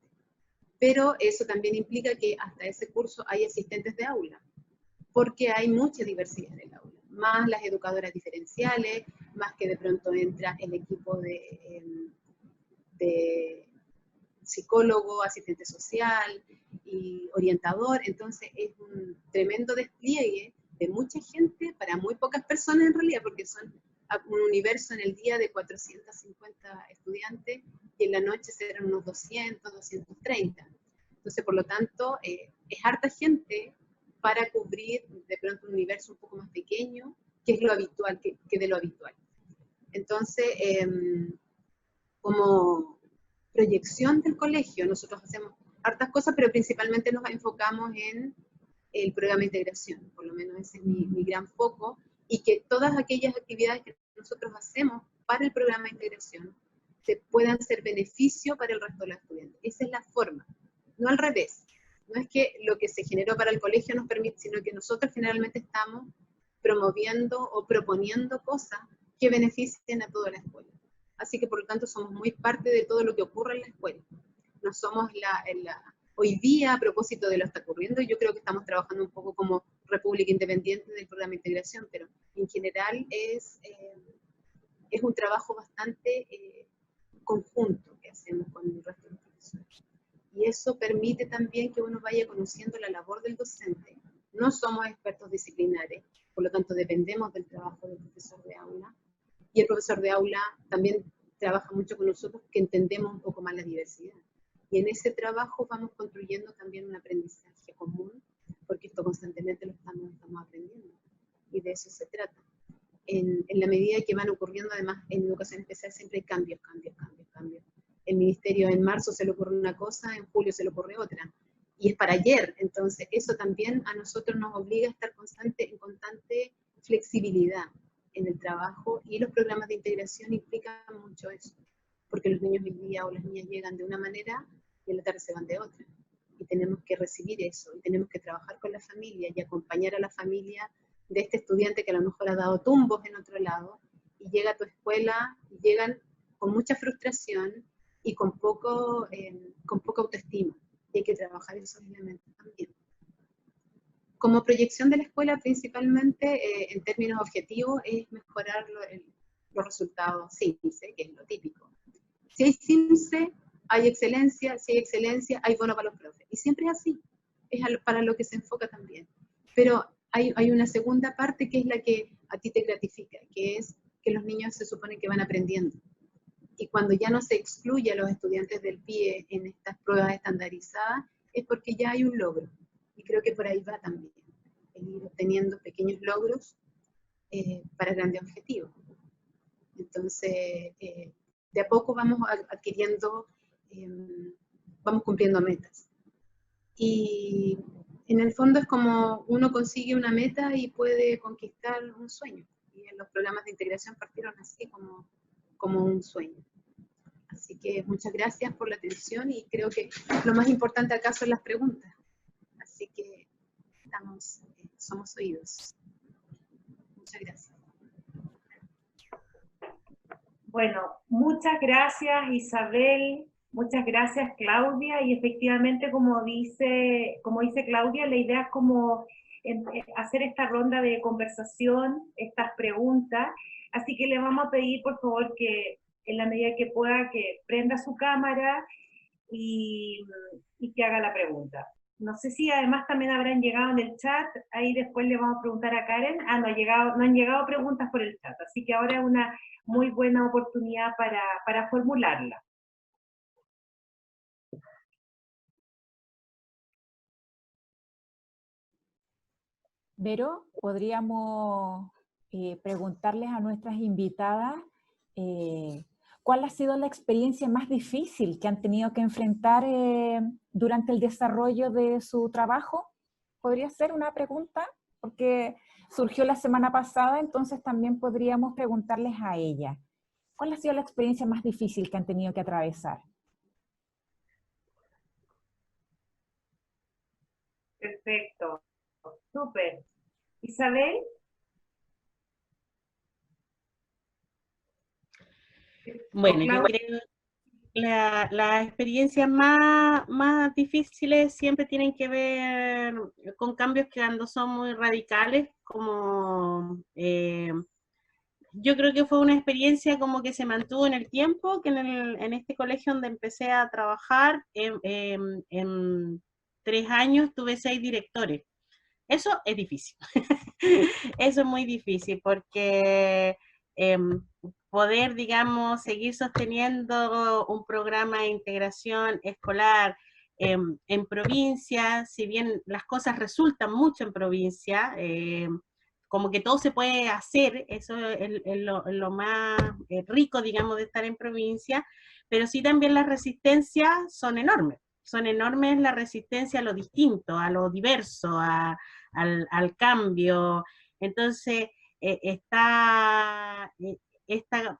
Pero eso también implica que hasta ese curso hay asistentes de aula, porque hay mucha diversidad en el aula, más las educadoras diferenciales, más que de pronto entra el equipo de psicólogo, asistente social y orientador. Entonces es un tremendo despliegue de mucha gente para muy pocas personas en realidad, porque son un universo en el día de 450 estudiantes, y en la noche serán unos 200, 230. Entonces, por lo tanto, es harta gente para cubrir de pronto un universo un poco más pequeño, que es lo habitual, que de lo habitual. Entonces, como proyección del colegio, nosotros hacemos hartas cosas, pero principalmente nos enfocamos en el programa de integración, por lo menos ese es mi gran foco, y que todas aquellas actividades que nosotros hacemos para el programa de integración se puedan ser beneficio para el resto de los estudiantes. Esa es la forma, no al revés. No es que lo que se generó para el colegio nos permite, sino que nosotros generalmente estamos promoviendo o proponiendo cosas que beneficien a toda la escuela. Así que por lo tanto somos muy parte de todo lo que ocurre en la escuela. No somos hoy día, a propósito de lo que está ocurriendo, yo creo que estamos trabajando un poco como república independiente del programa de integración, pero en general es un trabajo bastante conjunto que hacemos con el resto de los profesores. Y eso permite también que uno vaya conociendo la labor del docente. No somos expertos disciplinares, por lo tanto dependemos del trabajo del profesor de aula, y el profesor de aula también trabaja mucho con nosotros, que entendemos un poco más la diversidad. Y en ese trabajo vamos construyendo también un aprendizaje común, porque esto constantemente lo estamos aprendiendo, y de eso se trata. En la medida que van ocurriendo, además, en educación especial siempre hay cambios. El ministerio en marzo se le ocurre una cosa, en julio se le ocurre otra, y es para ayer. Entonces eso también a nosotros nos obliga a estar en constante flexibilidad en el trabajo, y los programas de integración implican mucho eso, porque los niños hoy día o las niñas llegan de una manera y en la tarde se van de otra, y tenemos que recibir eso, y tenemos que trabajar con la familia y acompañar a la familia de este estudiante que a lo mejor ha dado tumbos en otro lado, y llega a tu escuela, y llegan con mucha frustración y con poca autoestima, y hay que trabajar esos elementos también. Como proyección de la escuela, principalmente en términos objetivos, es mejorar los resultados CIMSE, que es lo típico. Si hay CIMSE, hay excelencia; si hay excelencia, hay bono para los profes. Y siempre es así, es para lo que se enfoca también. Pero hay una segunda parte que es la que a ti te gratifica, que es que los niños se supone que van aprendiendo. Y cuando ya no se excluye a los estudiantes del PIE en estas pruebas estandarizadas, es porque ya hay un logro. Y creo que por ahí va también, el ir obteniendo pequeños logros para grandes objetivos. Entonces, de a poco vamos adquiriendo, vamos cumpliendo metas. Y en el fondo es como uno consigue una meta y puede conquistar un sueño. Y en los programas de integración partieron así como un sueño. Así que muchas gracias por la atención, y creo que lo más importante acá son las preguntas. Así que somos oídos. Muchas gracias. Bueno, muchas gracias Isabel, muchas gracias Claudia, y efectivamente como dice Claudia, la idea es como hacer esta ronda de conversación, estas preguntas, así que le vamos a pedir por favor que en la medida que pueda que prenda su cámara y que haga la pregunta. No sé si además también habrán llegado en el chat, ahí después le vamos a preguntar a Karen. No han llegado preguntas por el chat, así que ahora es una muy buena oportunidad para formularla. Vero, podríamos preguntarles a nuestras invitadas ¿cuál ha sido la experiencia más difícil que han tenido que enfrentar durante el desarrollo de su trabajo? ¿Podría ser una pregunta? Porque surgió la semana pasada, entonces también podríamos preguntarles a ella. ¿Cuál ha sido la experiencia más difícil que han tenido que atravesar? Perfecto, súper. Isabel. Bueno, yo creo las experiencias más difíciles siempre tienen que ver con cambios que cuando son muy radicales, como yo creo que fue una experiencia como que se mantuvo en el tiempo, que en este colegio donde empecé a trabajar, en 3 años tuve 6 directores. Eso es difícil. Eso es muy difícil porque poder, digamos, seguir sosteniendo un programa de integración escolar en provincia, si bien las cosas resultan mucho en provincia, como que todo se puede hacer, eso es lo más rico, digamos, de estar en provincia, pero sí también las resistencias son enormes la resistencia a lo distinto, a lo diverso, al cambio. Entonces, esta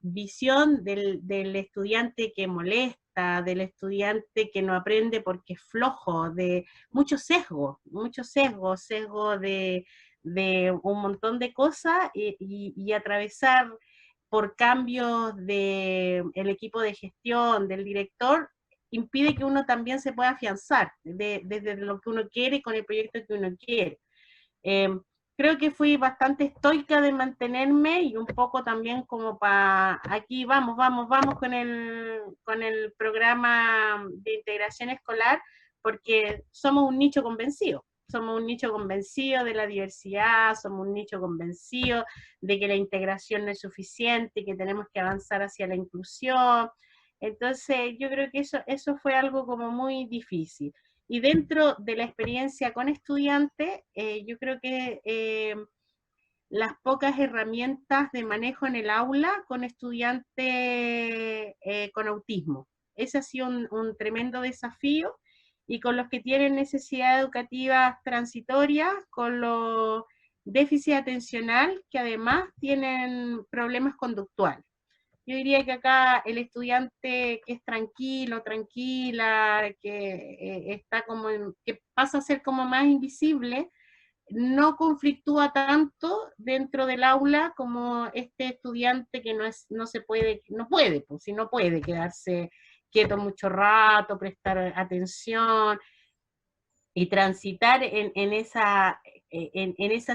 visión del estudiante que molesta, del estudiante que no aprende porque es flojo, de mucho sesgo de un montón de cosas y atravesar por cambios del equipo de gestión, del director, impide que uno también se pueda afianzar desde lo que uno quiere con el proyecto que uno quiere. Creo que fui bastante estoica de mantenerme y un poco también como para aquí vamos con el programa de integración escolar, porque somos un nicho convencido de la diversidad, somos un nicho convencido de que la integración no es suficiente, que tenemos que avanzar hacia la inclusión. Entonces yo creo que eso fue algo como muy difícil. Y dentro de la experiencia con estudiantes, yo creo que las pocas herramientas de manejo en el aula con estudiantes con autismo. Ese ha sido un tremendo desafío, y con los que tienen necesidades educativas transitorias, con los déficit atencional, que además tienen problemas conductuales. Yo diría que acá el estudiante que es tranquilo, tranquila, que está que pasa a ser como más invisible, no conflictúa tanto dentro del aula como este estudiante que no puede quedarse quieto mucho rato, prestar atención y transitar en esa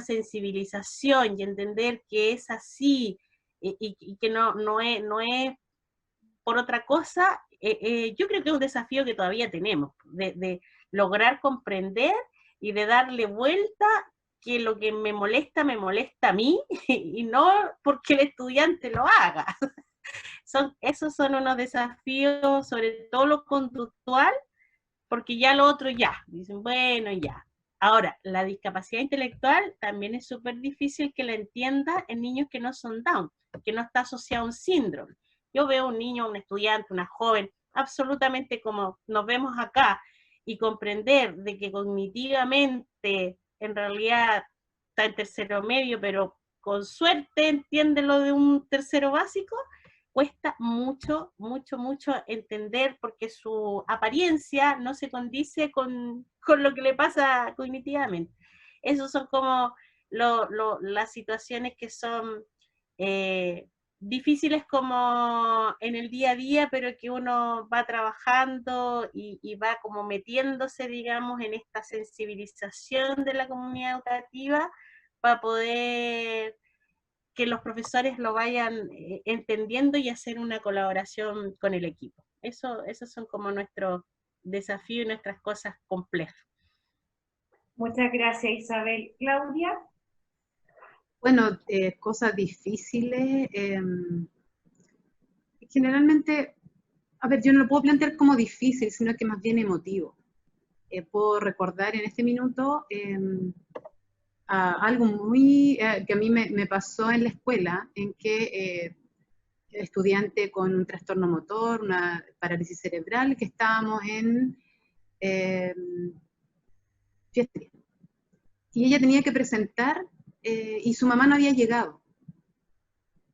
sensibilización y entender que es así, y que no es por otra cosa. Yo creo que es un desafío que todavía tenemos, de lograr comprender y de darle vuelta que lo que me molesta a mí y no porque el estudiante lo haga. Esos son unos desafíos, sobre todo lo conductual, porque ya lo otro dicen, bueno, ya. Ahora, la discapacidad intelectual también es súper difícil que la entienda en niños que no son Down, que no está asociado a un síndrome. Yo veo un niño, un estudiante, una joven, absolutamente como nos vemos acá, y comprender de que cognitivamente en realidad está en tercero medio, pero con suerte entiende lo de un tercero básico, cuesta mucho entender, porque su apariencia no se condice con lo que le pasa cognitivamente. Esas son como las situaciones que son difíciles como en el día a día, pero que uno va trabajando y va como metiéndose, digamos, en esta sensibilización de la comunidad educativa para poder que los profesores lo vayan entendiendo y hacer una colaboración con el equipo. Esos son como nuestros desafíos y nuestras cosas complejas. Muchas gracias, Isabel. Claudia. Bueno, cosas difíciles. Generalmente, a ver, yo no lo puedo plantear como difícil, sino que más bien emotivo. Puedo recordar en este minuto algo muy que a mí me pasó en la escuela, en que estudiante con un trastorno motor, una parálisis cerebral, que estábamos en fiesta. Y ella tenía que presentar y su mamá no había llegado.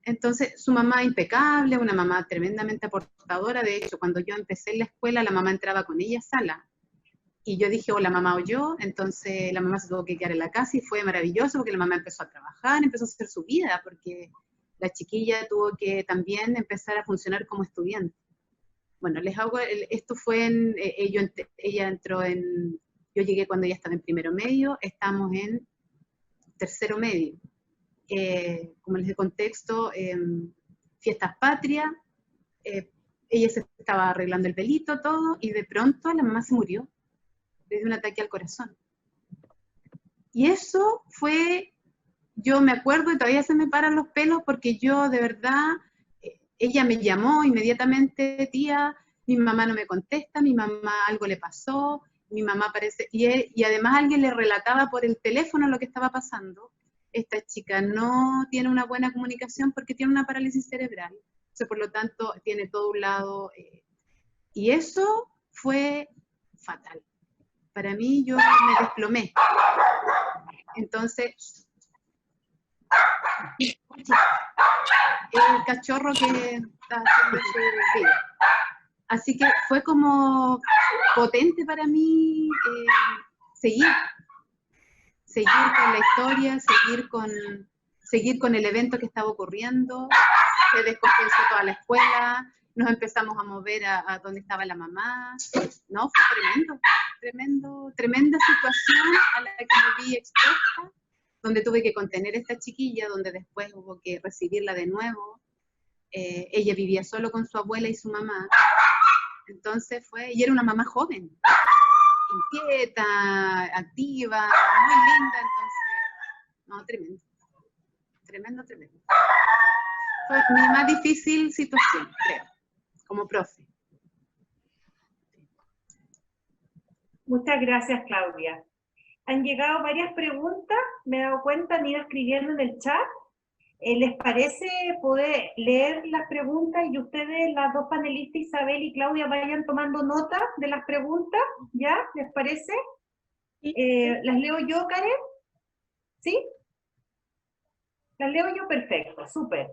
Entonces, su mamá impecable, una mamá tremendamente aportadora. De hecho, cuando yo empecé en la escuela, la mamá entraba con ella a sala. Y yo dije, o la mamá o yo. Entonces, la mamá se tuvo que quedar en la casa y fue maravilloso porque la mamá empezó a trabajar, empezó a hacer su vida, porque la chiquilla tuvo que también empezar a funcionar como estudiante. Bueno, les hago, esto fue en, ella entró en, yo llegué cuando ella estaba en primero medio, estamos en tercero medio. Como les de contexto, fiestas patrias, ella se estaba arreglando el pelito, todo, y de pronto la mamá se murió de un ataque al corazón. Y eso fue, yo me acuerdo y todavía se me paran los pelos porque yo de verdad, ella me llamó inmediatamente, tía, mi mamá no me contesta, mi mamá algo le pasó, mi mamá parece, y además alguien le relataba por el teléfono lo que estaba pasando. Esta chica no tiene una buena comunicación porque tiene una parálisis cerebral, o sea, por lo tanto tiene todo un lado, y eso fue fatal. Para mí yo me desplomé. Entonces, el cachorro que está haciendo su vida. Así que fue como potente para mí seguir con la historia, seguir con el evento que estaba ocurriendo. Se descompensó toda la escuela, nos empezamos a mover a donde estaba la mamá. No, fue tremenda situación a la que me vi expuesta, donde tuve que contener a esta chiquilla, donde después hubo que recibirla de nuevo. Ella vivía solo con su abuela y su mamá. Entonces y era una mamá joven, inquieta, activa, muy linda, entonces, no, tremendo. Fue mi más difícil situación, creo, como profe. Muchas gracias, Claudia. Han llegado varias preguntas, me he dado cuenta, han ido escribiendo en el chat. ¿Les parece poder leer las preguntas y ustedes, las dos panelistas, Isabel y Claudia, vayan tomando nota de las preguntas? ¿Ya? ¿Les parece? ¿Las leo yo, Karen? ¿Sí? ¿Las leo yo? Perfecto, súper.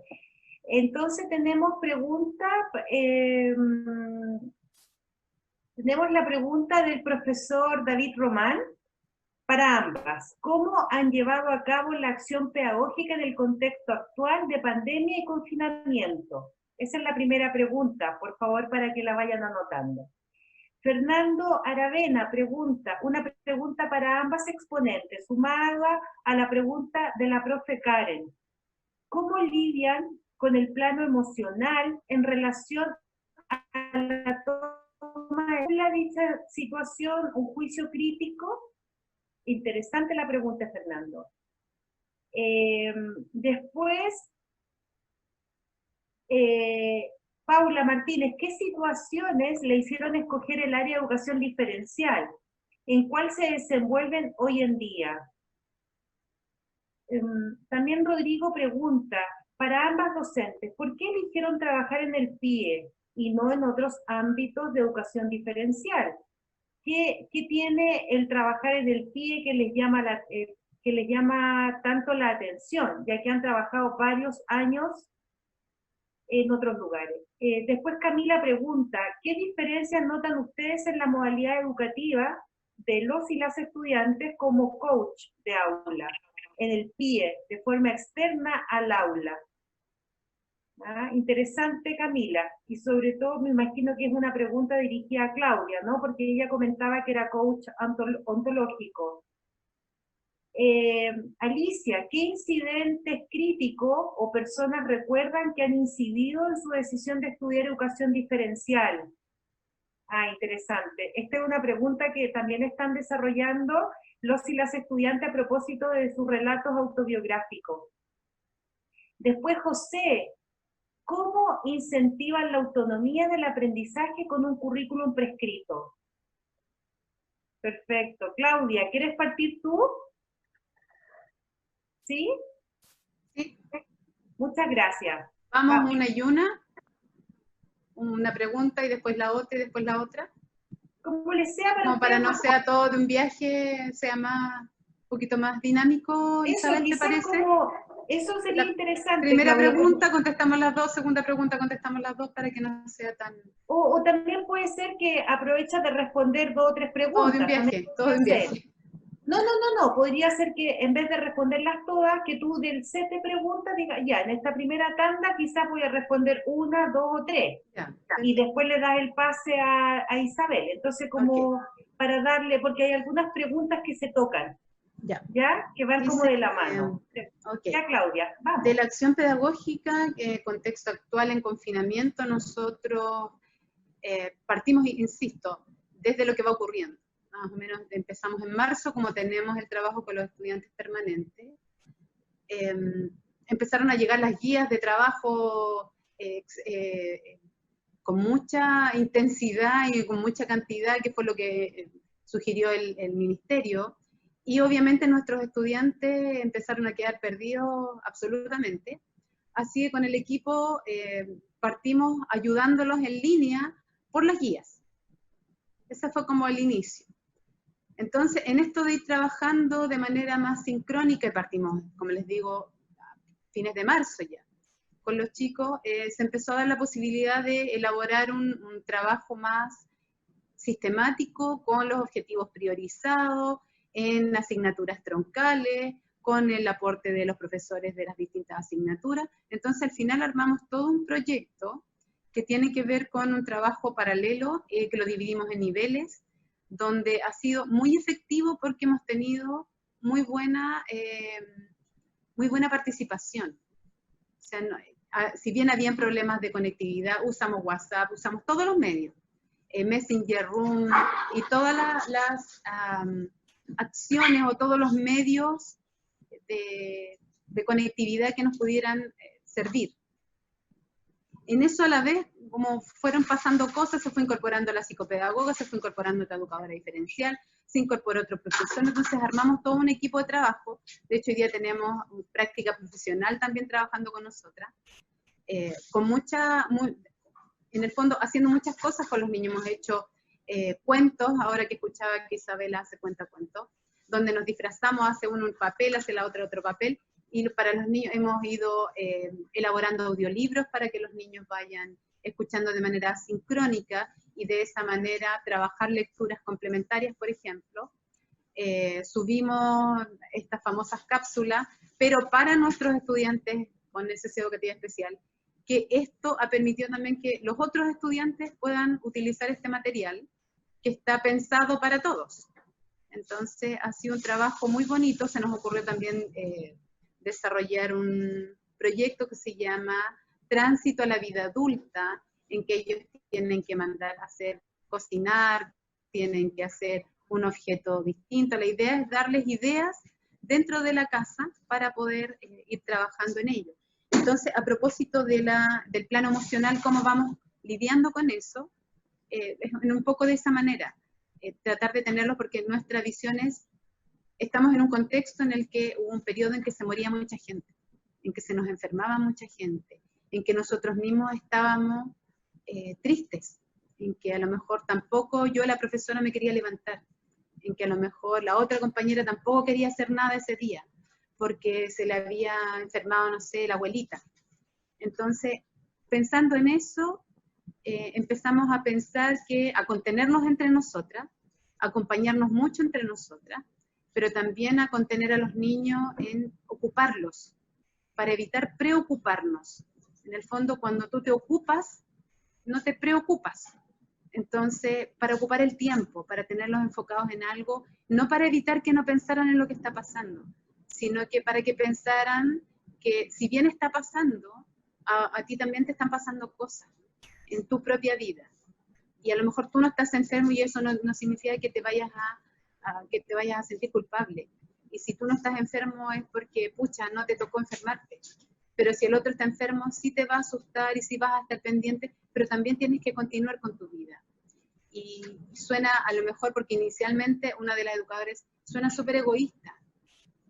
Entonces tenemos preguntas, tenemos la pregunta del profesor David Román para ambas. ¿Cómo han llevado a cabo la acción pedagógica en el contexto actual de pandemia y confinamiento? Esa es la primera pregunta, por favor, para que la vayan anotando. Fernando Aravena pregunta, una pregunta para ambas exponentes, sumada a la pregunta de la profe Karen. ¿Cómo lidian con el plano emocional en relación a la toma de la dicha situación, un juicio crítico? Interesante la pregunta, Fernando. Después, Paula Martínez, ¿qué situaciones le hicieron escoger el área de educación diferencial? ¿En cuál se desenvuelven hoy en día? También Rodrigo pregunta, para ambas docentes, ¿por qué eligieron trabajar en el PIE y no en otros ámbitos de educación diferencial? ¿Qué tiene el trabajar en el PIE que les llama tanto la atención, ya que han trabajado varios años en otros lugares? Después Camila pregunta, ¿qué diferencias notan ustedes en la modalidad educativa de los y las estudiantes como coach de aula, en el PIE, de forma externa al aula? Interesante, Camila, y sobre todo me imagino que es una pregunta dirigida a Claudia, ¿no? Porque ella comentaba que era coach ontológico. Alicia, ¿qué incidentes críticos o personas recuerdan que han incidido en su decisión de estudiar educación diferencial? Interesante. Esta es una pregunta que también están desarrollando los y las estudiantes a propósito de sus relatos autobiográficos. Después, José, ¿cómo incentivan la autonomía del aprendizaje con un currículum prescrito? Perfecto. Claudia, ¿quieres partir tú? ¿Sí? Sí. Muchas gracias. Vamos una y una pregunta y después la otra y después la otra. Como les sea para Como para ustedes, no sea todo de un viaje, sea un poquito más dinámico, eso, Isabel, ¿te quizás parece? eso sería La interesante, primera Claudia, pregunta contestamos las dos, segunda pregunta contestamos las dos para que no sea tan... o también puede ser que aprovechas de responder 2 o 3 Todo de un preguntas. viaje, todo de un viaje. No, podría ser que en vez de responderlas todas, que tú del set de preguntas digas, ya, en esta primera tanda quizás voy a responder 1, 2 o 3, Ya, y después le das el pase a Isabel. Entonces, como para darle, porque hay algunas preguntas que se tocan, ya. Que van como Dice, de la mano. okay. Ya, Claudia, vamos. De la acción pedagógica, contexto actual en confinamiento, nosotros partimos, insisto, desde lo que va ocurriendo. Más o menos empezamos en marzo, como tenemos el trabajo con los estudiantes permanentes. Empezaron a llegar las guías de trabajo con mucha intensidad y con mucha cantidad, que fue lo que sugirió el ministerio. Y obviamente nuestros estudiantes empezaron a quedar perdidos absolutamente. Así que con el equipo partimos ayudándolos en línea por las guías. Ese fue como el inicio. Entonces, en esto de ir trabajando de manera más sincrónica, partimos, como les digo, a fines de marzo ya. Con los chicos se empezó a dar la posibilidad de elaborar un trabajo más sistemático, con los objetivos priorizados, en asignaturas troncales, con el aporte de los profesores de las distintas asignaturas. Entonces, al final armamos todo un proyecto que tiene que ver con un trabajo paralelo, que lo dividimos en niveles, donde ha sido muy efectivo porque hemos tenido muy buena participación. O sea, si bien habían problemas de conectividad, usamos WhatsApp, usamos todos los medios, Messenger Room y todas las acciones o todos los medios de conectividad que nos pudieran servir. En eso a la vez, como fueron pasando cosas, se fue incorporando la psicopedagoga, se fue incorporando otra educadora diferencial, se incorporó otro profesor, entonces armamos todo un equipo de trabajo. De hecho, hoy día tenemos práctica profesional también trabajando con nosotras, con en el fondo haciendo muchas cosas con los niños. Hemos hecho cuentos, ahora que escuchaba que Isabela hace cuentos, donde nos disfrazamos, hace uno un papel, hace la otra otro papel, y para los niños hemos ido elaborando audiolibros para que los niños vayan escuchando de manera sincrónica y de esa manera trabajar lecturas complementarias, por ejemplo. Subimos estas famosas cápsulas, pero para nuestros estudiantes con necesidad educativa especial, que esto ha permitido también que los otros estudiantes puedan utilizar este material que está pensado para todos. Entonces ha sido un trabajo muy bonito. Se nos ocurrió también desarrollar un proyecto que se llama Tránsito a la Vida Adulta, en que ellos tienen que mandar a hacer cocinar, tienen que hacer un objeto distinto. La idea es darles ideas dentro de la casa para poder ir trabajando en ello. Entonces, a propósito del plano emocional, cómo vamos lidiando con eso, en un poco de esa manera, tratar de tenerlo, porque nuestra visión es, estamos en un contexto en el que hubo un periodo en que se moría mucha gente, en que se nos enfermaba mucha gente, en que nosotros mismos estábamos tristes, en que a lo mejor tampoco yo, la profesora, me quería levantar, en que a lo mejor la otra compañera tampoco quería hacer nada ese día, porque se le había enfermado, no sé, la abuelita. Entonces, pensando en eso, empezamos a pensar a contenernos entre nosotras, a acompañarnos mucho entre nosotras, pero también a contener a los niños en ocuparlos, para evitar preocuparnos. En el fondo, cuando tú te ocupas, no te preocupas. Entonces, para ocupar el tiempo, para tenerlos enfocados en algo, no para evitar que no pensaran en lo que está pasando, sino que para que pensaran que si bien está pasando, a ti también te están pasando cosas en tu propia vida. Y a lo mejor tú no estás enfermo y eso no significa que te vayas a sentir culpable. Y si tú no estás enfermo es porque, pucha, no te tocó enfermarte. Pero si el otro está enfermo, sí te va a asustar y sí vas a estar pendiente, pero también tienes que continuar con tu vida. Y suena a lo mejor, porque inicialmente una de las educadoras suena súper egoísta,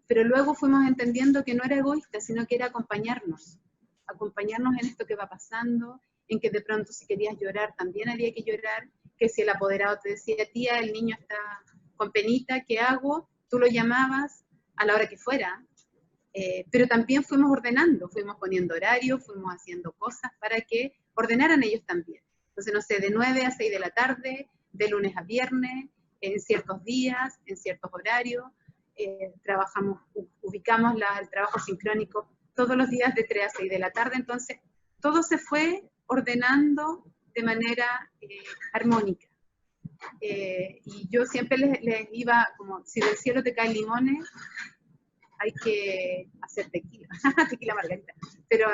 pero luego fuimos entendiendo que no era egoísta, sino que era acompañarnos en esto que va pasando, en que de pronto si querías llorar también había que llorar, que si el apoderado te decía, tía, el niño está con penita, ¿qué hago? Tú lo llamabas a la hora que fuera, pero también fuimos ordenando, fuimos poniendo horarios, fuimos haciendo cosas para que ordenaran ellos también. Entonces, no sé, de 9 a 6 de la tarde, de lunes a viernes, en ciertos días, en ciertos horarios, ubicamos el trabajo sincrónico todos los días de 3 a 6 de la tarde, entonces todo se fue ordenando de manera armónica. Y yo siempre les iba como, si del cielo te caen limones, hay que hacer tequila, tequila margarita, pero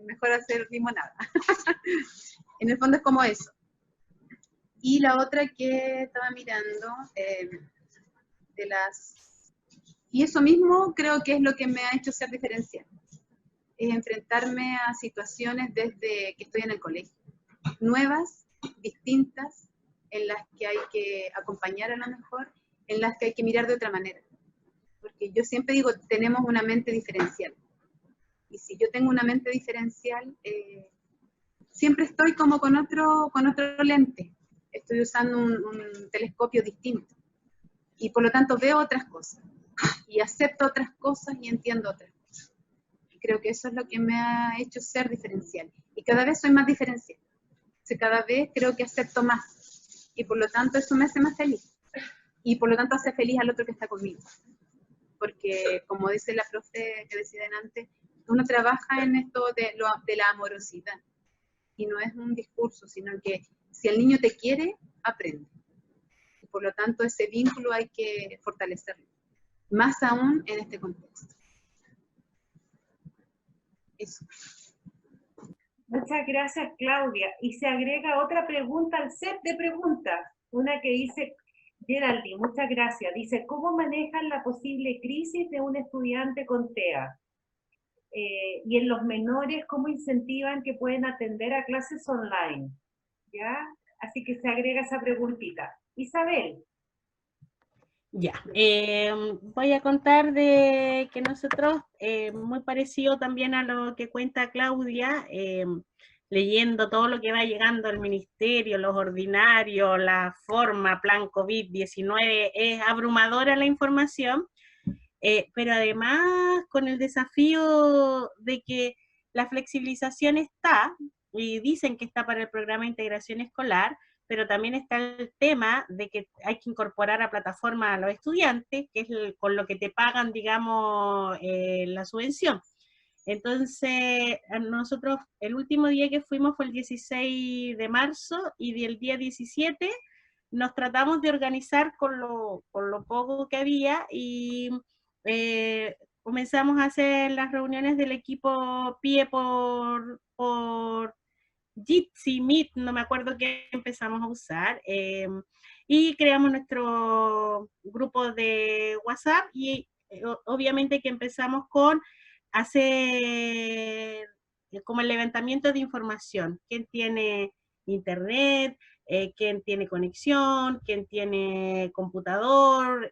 mejor hacer limonada. En el fondo es como eso. Y la otra que estaba mirando, y eso mismo creo que es lo que me ha hecho ser diferencial, es enfrentarme a situaciones desde que estoy en el colegio, nuevas, distintas, en las que hay que acompañar a lo mejor, en las que hay que mirar de otra manera. Porque yo siempre digo, tenemos una mente diferencial. Y si yo tengo una mente diferencial, siempre estoy como con otro lente. Estoy usando un telescopio distinto. Y por lo tanto veo otras cosas. Y acepto otras cosas y entiendo otras cosas. Y creo que eso es lo que me ha hecho ser diferencial. Y cada vez soy más diferencial. O sea, cada vez creo que acepto más. Y por lo tanto eso me hace más feliz. Y por lo tanto hace feliz al otro que está conmigo. Porque, como dice la profe que decía antes, uno trabaja en esto de la amorosidad. Y no es un discurso, sino que si el niño te quiere, aprende. Y por lo tanto, ese vínculo hay que fortalecerlo. Más aún en este contexto. Eso. Muchas gracias, Claudia. Y se agrega otra pregunta al set de preguntas. Una que dice... Geraldine, muchas gracias. Dice, ¿cómo manejan la posible crisis de un estudiante con TEA? Y en los menores, ¿cómo incentivan que pueden atender a clases online? ¿Ya? Así que se agrega esa preguntita. Isabel. Ya, voy a contar de que nosotros, muy parecido también a lo que cuenta Claudia, leyendo todo lo que va llegando al ministerio, los ordinarios, la forma, plan COVID-19, es abrumadora la información, pero además con el desafío de que la flexibilización está, y dicen que está para el programa de integración escolar, pero también está el tema de que hay que incorporar a plataforma a los estudiantes, que es con lo que te pagan, digamos, la subvención. Entonces, nosotros el último día que fuimos fue el 16 de marzo y del día 17 nos tratamos de organizar con lo poco que había y comenzamos a hacer las reuniones del equipo PIE por Jitsi, Meet, no me acuerdo qué empezamos a usar, y creamos nuestro grupo de WhatsApp y obviamente que empezamos con hacer como el levantamiento de información, quién tiene internet, quién tiene conexión, quién tiene computador,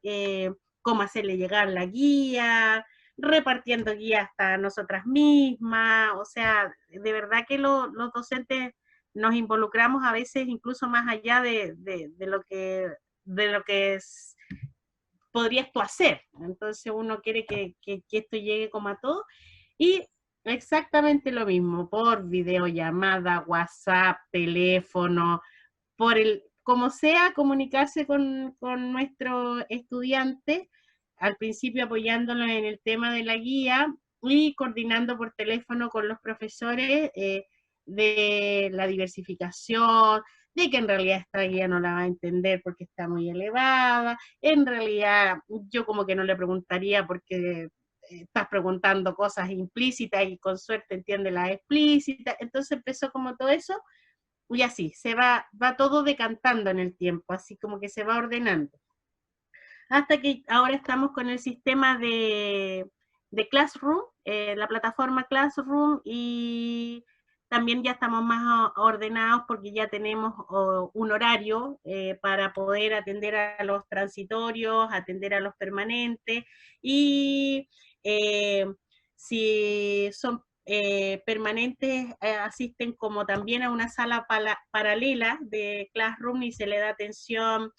cómo hacerle llegar la guía, repartiendo guías hasta nosotras mismas, o sea, de verdad que los docentes nos involucramos a veces incluso más allá de lo que podrías tú hacer. Entonces uno quiere que esto llegue como a todo, y exactamente lo mismo, por videollamada, WhatsApp, teléfono, como sea, comunicarse con nuestros estudiantes, al principio apoyándolo en el tema de la guía y coordinando por teléfono con los profesores de la diversificación, de que en realidad esta guía no la va a entender porque está muy elevada, en realidad yo como que no le preguntaría porque estás preguntando cosas implícitas y con suerte entiende las explícitas, entonces empezó como todo eso, y así, se va todo decantando en el tiempo, así como que se va ordenando. Hasta que ahora estamos con el sistema de Classroom, la plataforma Classroom, y también ya estamos más ordenados porque ya tenemos un horario para poder atender a los transitorios, atender a los permanentes, y si son permanentes, asisten como también a una sala paralela de Classroom y se le da atención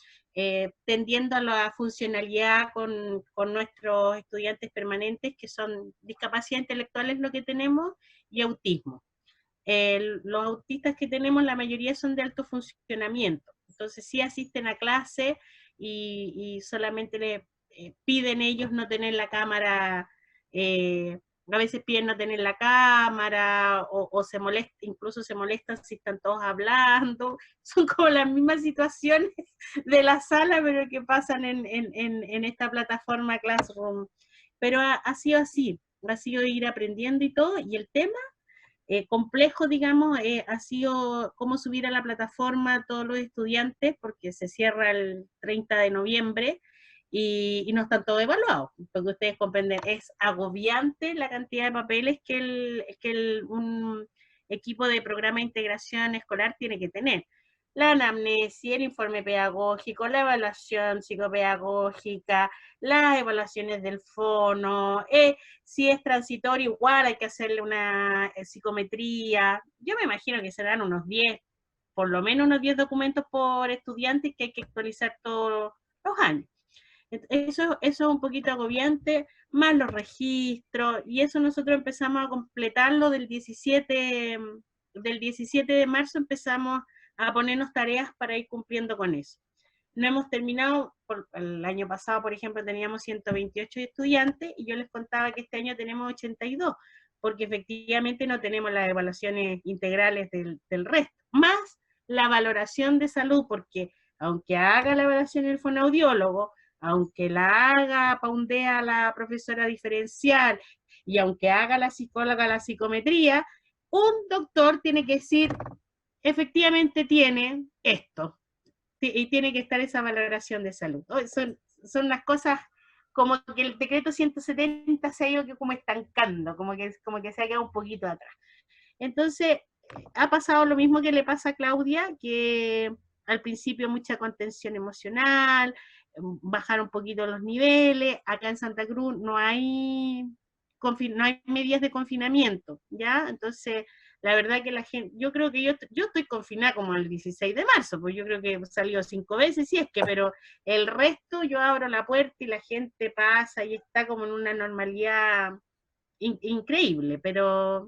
tendiendo a la funcionalidad con nuestros estudiantes permanentes, que son discapacidad intelectuales lo que tenemos, y autismo. Los autistas que tenemos, la mayoría son de alto funcionamiento, entonces sí asisten a clase y solamente le piden ellos no tener la cámara, a veces piden no tener la cámara, o se molesta, incluso se molestan si están todos hablando, son como las mismas situaciones de la sala, pero que pasan en esta plataforma Classroom. Pero ha sido así, ha sido ir aprendiendo y todo, y el tema complejo, digamos, ha sido cómo subir a la plataforma a todos los estudiantes, porque se cierra el 30 de noviembre y no están todos evaluados, porque ustedes comprenden, es agobiante la cantidad de papeles que un equipo de programa de integración escolar tiene que tener. La anamnesis, el informe pedagógico, la evaluación psicopedagógica, las evaluaciones del fono, si es transitorio igual hay que hacerle una psicometría. Yo me imagino que serán unos 10, por lo menos unos 10 documentos por estudiante que hay que actualizar todos los años. Eso es un poquito agobiante, más los registros, y eso nosotros empezamos a completarlo del 17 de marzo, empezamos a ponernos tareas para ir cumpliendo con eso. No hemos terminado, el año pasado, por ejemplo, teníamos 128 estudiantes, y yo les contaba que este año tenemos 82, porque efectivamente no tenemos las evaluaciones integrales del resto, más la valoración de salud, porque aunque haga la evaluación el fonoaudiólogo, aunque la haga Paundea la profesora diferencial, y aunque haga la psicóloga la psicometría, un doctor tiene que decir, efectivamente tiene esto, y tiene que estar esa valoración de salud. Son las cosas como que el decreto 170 se ha ido como estancando, como que se ha quedado un poquito atrás. Entonces, ha pasado lo mismo que le pasa a Claudia, que al principio mucha contención emocional, bajar un poquito los niveles. Acá en Santa Cruz no hay medidas de confinamiento, ¿ya? Entonces, la verdad que la gente, yo creo que yo estoy confinada como el 16 de marzo, pues yo creo que he salido 5 veces, pero el resto yo abro la puerta y la gente pasa y está como en una normalidad increíble, pero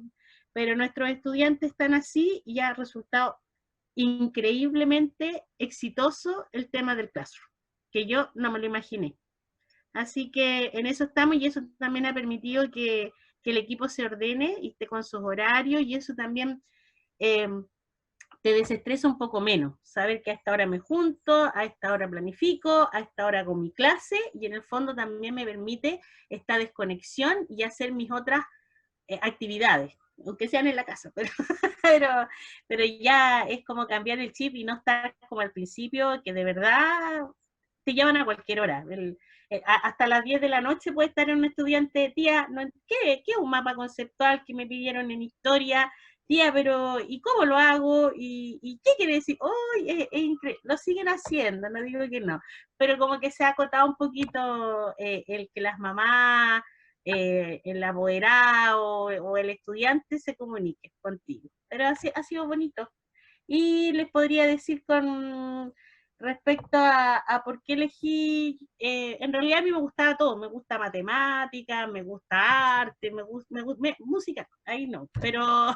nuestros estudiantes están así y ha resultado increíblemente exitoso el tema del Classroom, que yo no me lo imaginé. Así que en eso estamos, y eso también ha permitido que el equipo se ordene y esté con sus horarios, y eso también te desestresa un poco menos, saber que a esta hora me junto, a esta hora planifico, a esta hora con mi clase, y en el fondo también me permite esta desconexión y hacer mis otras actividades, aunque sean en la casa, pero ya es como cambiar el chip y no estar como al principio, que de verdad te llevan a cualquier hora. Hasta las 10 de la noche puede estar un estudiante, tía, ¿qué es un mapa conceptual que me pidieron en historia? Tía, pero ¿y cómo lo hago? ¿Y qué quiere decir? ¡Oh, es increíble! Lo siguen haciendo, no digo que no, pero como que se ha acotado un poquito el que las mamás, el apoderado o el estudiante se comunique contigo. Pero ha sido bonito. Y les podría decir con respecto a por qué elegí, en realidad a mí me gustaba todo, me gusta matemática, me gusta arte, me gusta música, ahí no, pero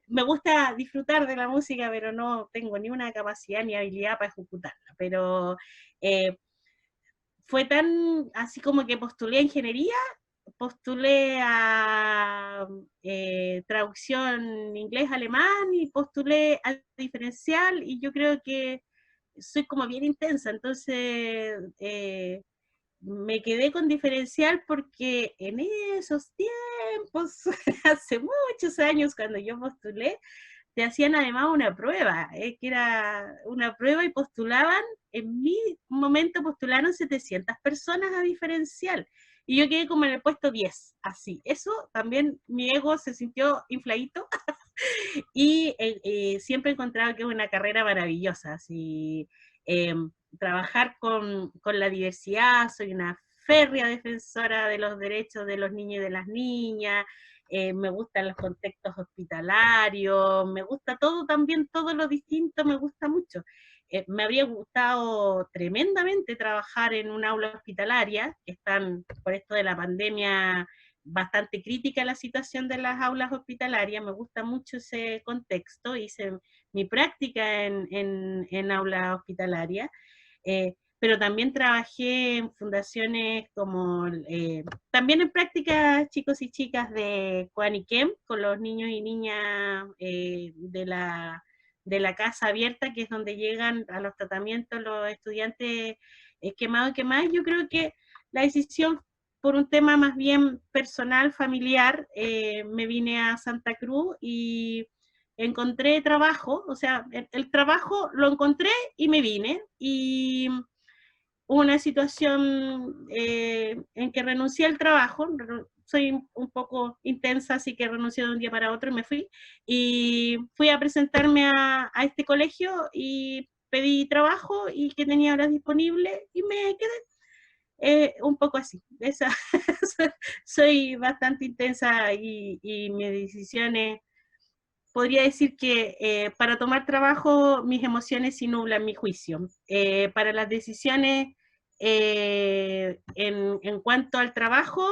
me gusta disfrutar de la música, pero no tengo ni una capacidad ni habilidad para ejecutarla, pero fue tan así como que postulé a ingeniería, postulé a traducción inglés-alemán y postulé a diferencial, y yo creo que soy como bien intensa, entonces me quedé con diferencial porque en esos tiempos, hace muchos años cuando yo postulé, te hacían además una prueba, que era una prueba y postulaban, en mi momento postularon 700 personas a diferencial, y yo quedé como en el puesto 10, así. Eso también, mi ego se sintió infladito, Y siempre he encontrado que es una carrera maravillosa. Así, trabajar con la diversidad, soy una férrea defensora de los derechos de los niños y de las niñas, me gustan los contextos hospitalarios, me gusta todo también, todo lo distinto me gusta mucho. Me habría gustado tremendamente trabajar en un aula hospitalaria, que están, por esto de la pandemia, bastante crítica la situación de las aulas hospitalarias, me gusta mucho ese contexto, hice mi práctica en aula hospitalaria, pero también trabajé en fundaciones como, también en prácticas chicos y chicas de Coaniquem, con los niños y niñas de la casa abierta, que es donde llegan a los tratamientos los estudiantes quemados y quemadas. Yo creo que la decisión, por un tema más bien personal, familiar, me vine a Santa Cruz y encontré trabajo, o sea, el trabajo lo encontré y me vine, y hubo una situación en que renuncié al trabajo, soy un poco intensa, así que renuncié de un día para otro y me fui, y fui a presentarme a este colegio y pedí trabajo y que tenía horas disponibles y me quedé. Un poco así, soy bastante intensa y mis decisiones, podría decir que para tomar trabajo mis emociones sí nublan mi juicio. Para las decisiones en cuanto al trabajo,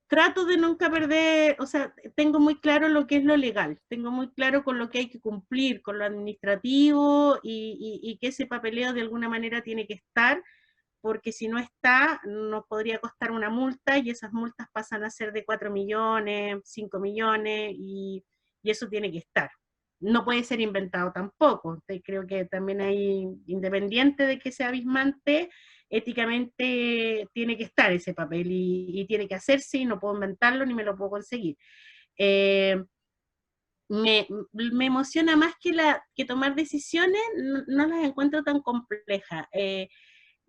trato de nunca perder, o sea, tengo muy claro lo que es lo legal, tengo muy claro con lo que hay que cumplir, con lo administrativo y que ese papeleo de alguna manera tiene que estar, porque si no está, nos podría costar una multa y esas multas pasan a ser de 4 millones, 5 millones y eso tiene que estar. No puede ser inventado tampoco. Creo que también hay, independiente de que sea abismante, éticamente tiene que estar ese papel y tiene que hacerse y no puedo inventarlo ni me lo puedo conseguir. Eh, me emociona más que tomar decisiones, no las encuentro tan complejas.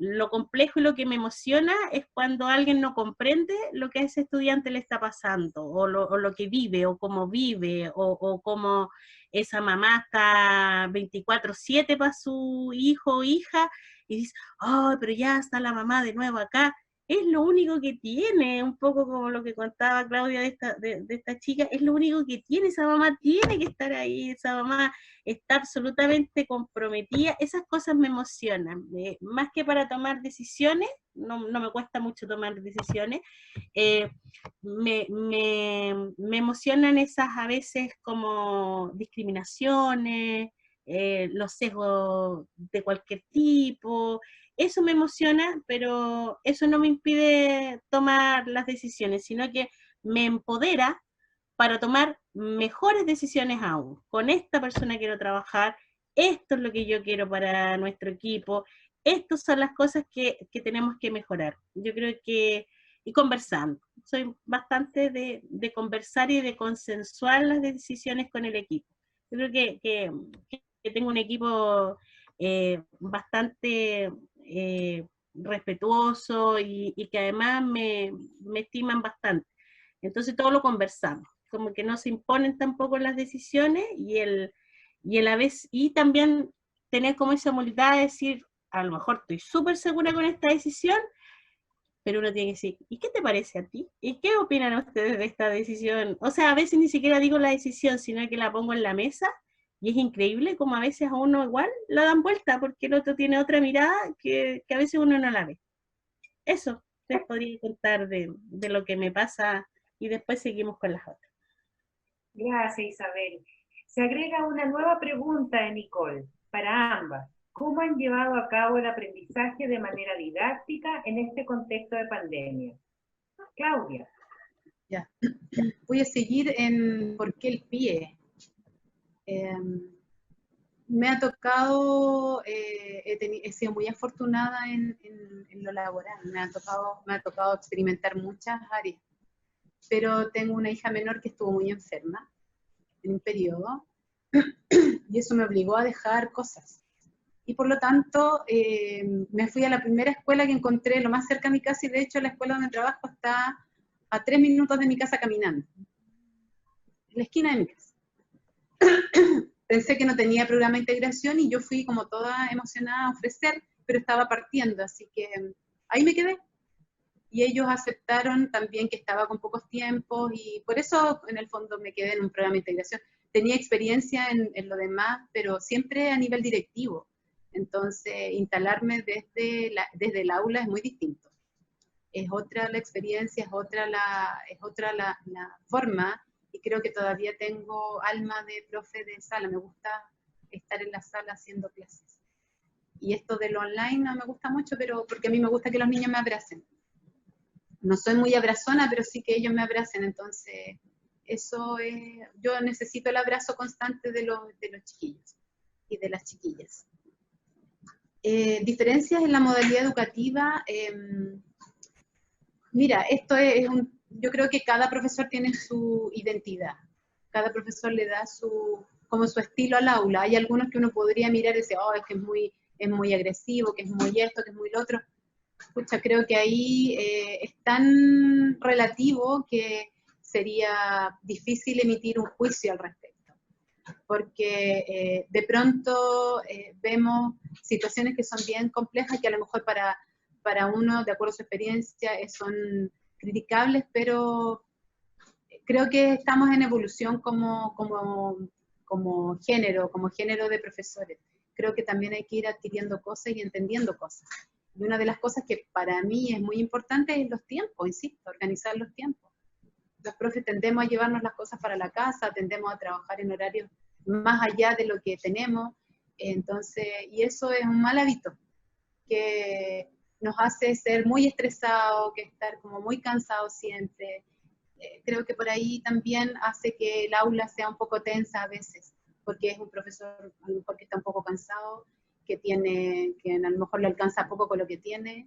Lo complejo y lo que me emociona es cuando alguien no comprende lo que a ese estudiante le está pasando, o lo que vive, o cómo vive, o cómo esa mamá está 24/7 para su hijo o hija, y dice, oh, pero ya está la mamá de nuevo acá. Es lo único que tiene, un poco como lo que contaba Claudia de esta chica, es lo único que tiene, esa mamá tiene que estar ahí, esa mamá está absolutamente comprometida, esas cosas me emocionan, más que para tomar decisiones, no me cuesta mucho tomar decisiones, me emocionan esas a veces como discriminaciones, los sesgos de cualquier tipo, eso me emociona, pero eso no me impide tomar las decisiones, sino que me empodera para tomar mejores decisiones aún. Con esta persona quiero trabajar, esto es lo que yo quiero para nuestro equipo, estas son las cosas que tenemos que mejorar. Yo creo que, y conversando, soy bastante de conversar y de consensuar las decisiones con el equipo. Yo creo que tengo un equipo bastante respetuoso y que además me estiman bastante. Entonces todo lo conversamos, como que no se imponen tampoco las decisiones y a la vez, y también tener como esa humildad de decir, a lo mejor estoy súper segura con esta decisión, pero uno tiene que decir, ¿y qué te parece a ti? ¿Y qué opinan ustedes de esta decisión? O sea, a veces ni siquiera digo la decisión, sino que la pongo en la mesa, y es increíble como a veces a uno igual la dan vuelta, porque el otro tiene otra mirada que a veces uno no la ve. Eso les podría contar de lo que me pasa, y después seguimos con las otras. Gracias, Isabel. Se agrega una nueva pregunta de Nicole, para ambas. ¿Cómo han llevado a cabo el aprendizaje de manera didáctica en este contexto de pandemia? Claudia. Ya. Voy a seguir en por qué el pie. Me ha tocado, he sido muy afortunada en lo laboral, me ha tocado experimentar muchas áreas, pero tengo una hija menor que estuvo muy enferma en un periodo, y eso me obligó a dejar cosas. Y por lo tanto, me fui a la primera escuela que encontré, lo más cerca de mi casa, y de hecho la escuela donde trabajo está a 3 minutos de mi casa caminando. la esquina de mi casa. Pensé que no tenía programa de integración y yo fui como toda emocionada a ofrecer, pero estaba partiendo, así que ahí me quedé. Y ellos aceptaron también que estaba con pocos tiempos y por eso en el fondo me quedé en un programa de integración. Tenía experiencia en lo demás, pero siempre a nivel directivo. Entonces, instalarme desde el aula es muy distinto. Es otra la experiencia, es otra la forma, y creo que todavía tengo alma de profe de sala. Me gusta estar en la sala haciendo clases. Y esto del online no me gusta mucho, pero porque a mí me gusta que los niños me abracen. No soy muy abrazona, pero sí que ellos me abracen, entonces eso es, yo necesito el abrazo constante de los chiquillos y de las chiquillas. Diferencias en la modalidad educativa, mira, yo creo que cada profesor tiene su identidad, cada profesor le da como su estilo al aula. Hay algunos que uno podría mirar y decir, oh, es que es muy agresivo, que es muy esto, que es muy lo otro. Pucha, creo que ahí es tan relativo que sería difícil emitir un juicio al respecto, porque de pronto vemos situaciones que son bien complejas, que a lo mejor para uno, de acuerdo a su experiencia, son criticables, pero creo que estamos en evolución como género de profesores. Creo que también hay que ir adquiriendo cosas y entendiendo cosas. Y una de las cosas que para mí es muy importante es los tiempos, insisto, organizar los tiempos. Los profes tendemos a llevarnos las cosas para la casa, tendemos a trabajar en horarios más allá de lo que tenemos, entonces, y eso es un mal hábito, que nos hace ser muy estresados, que estar como muy cansados siempre. Creo que por ahí también hace que el aula sea un poco tensa a veces, porque es un profesor a lo mejor que está un poco cansado, que a lo mejor le alcanza poco con lo que tiene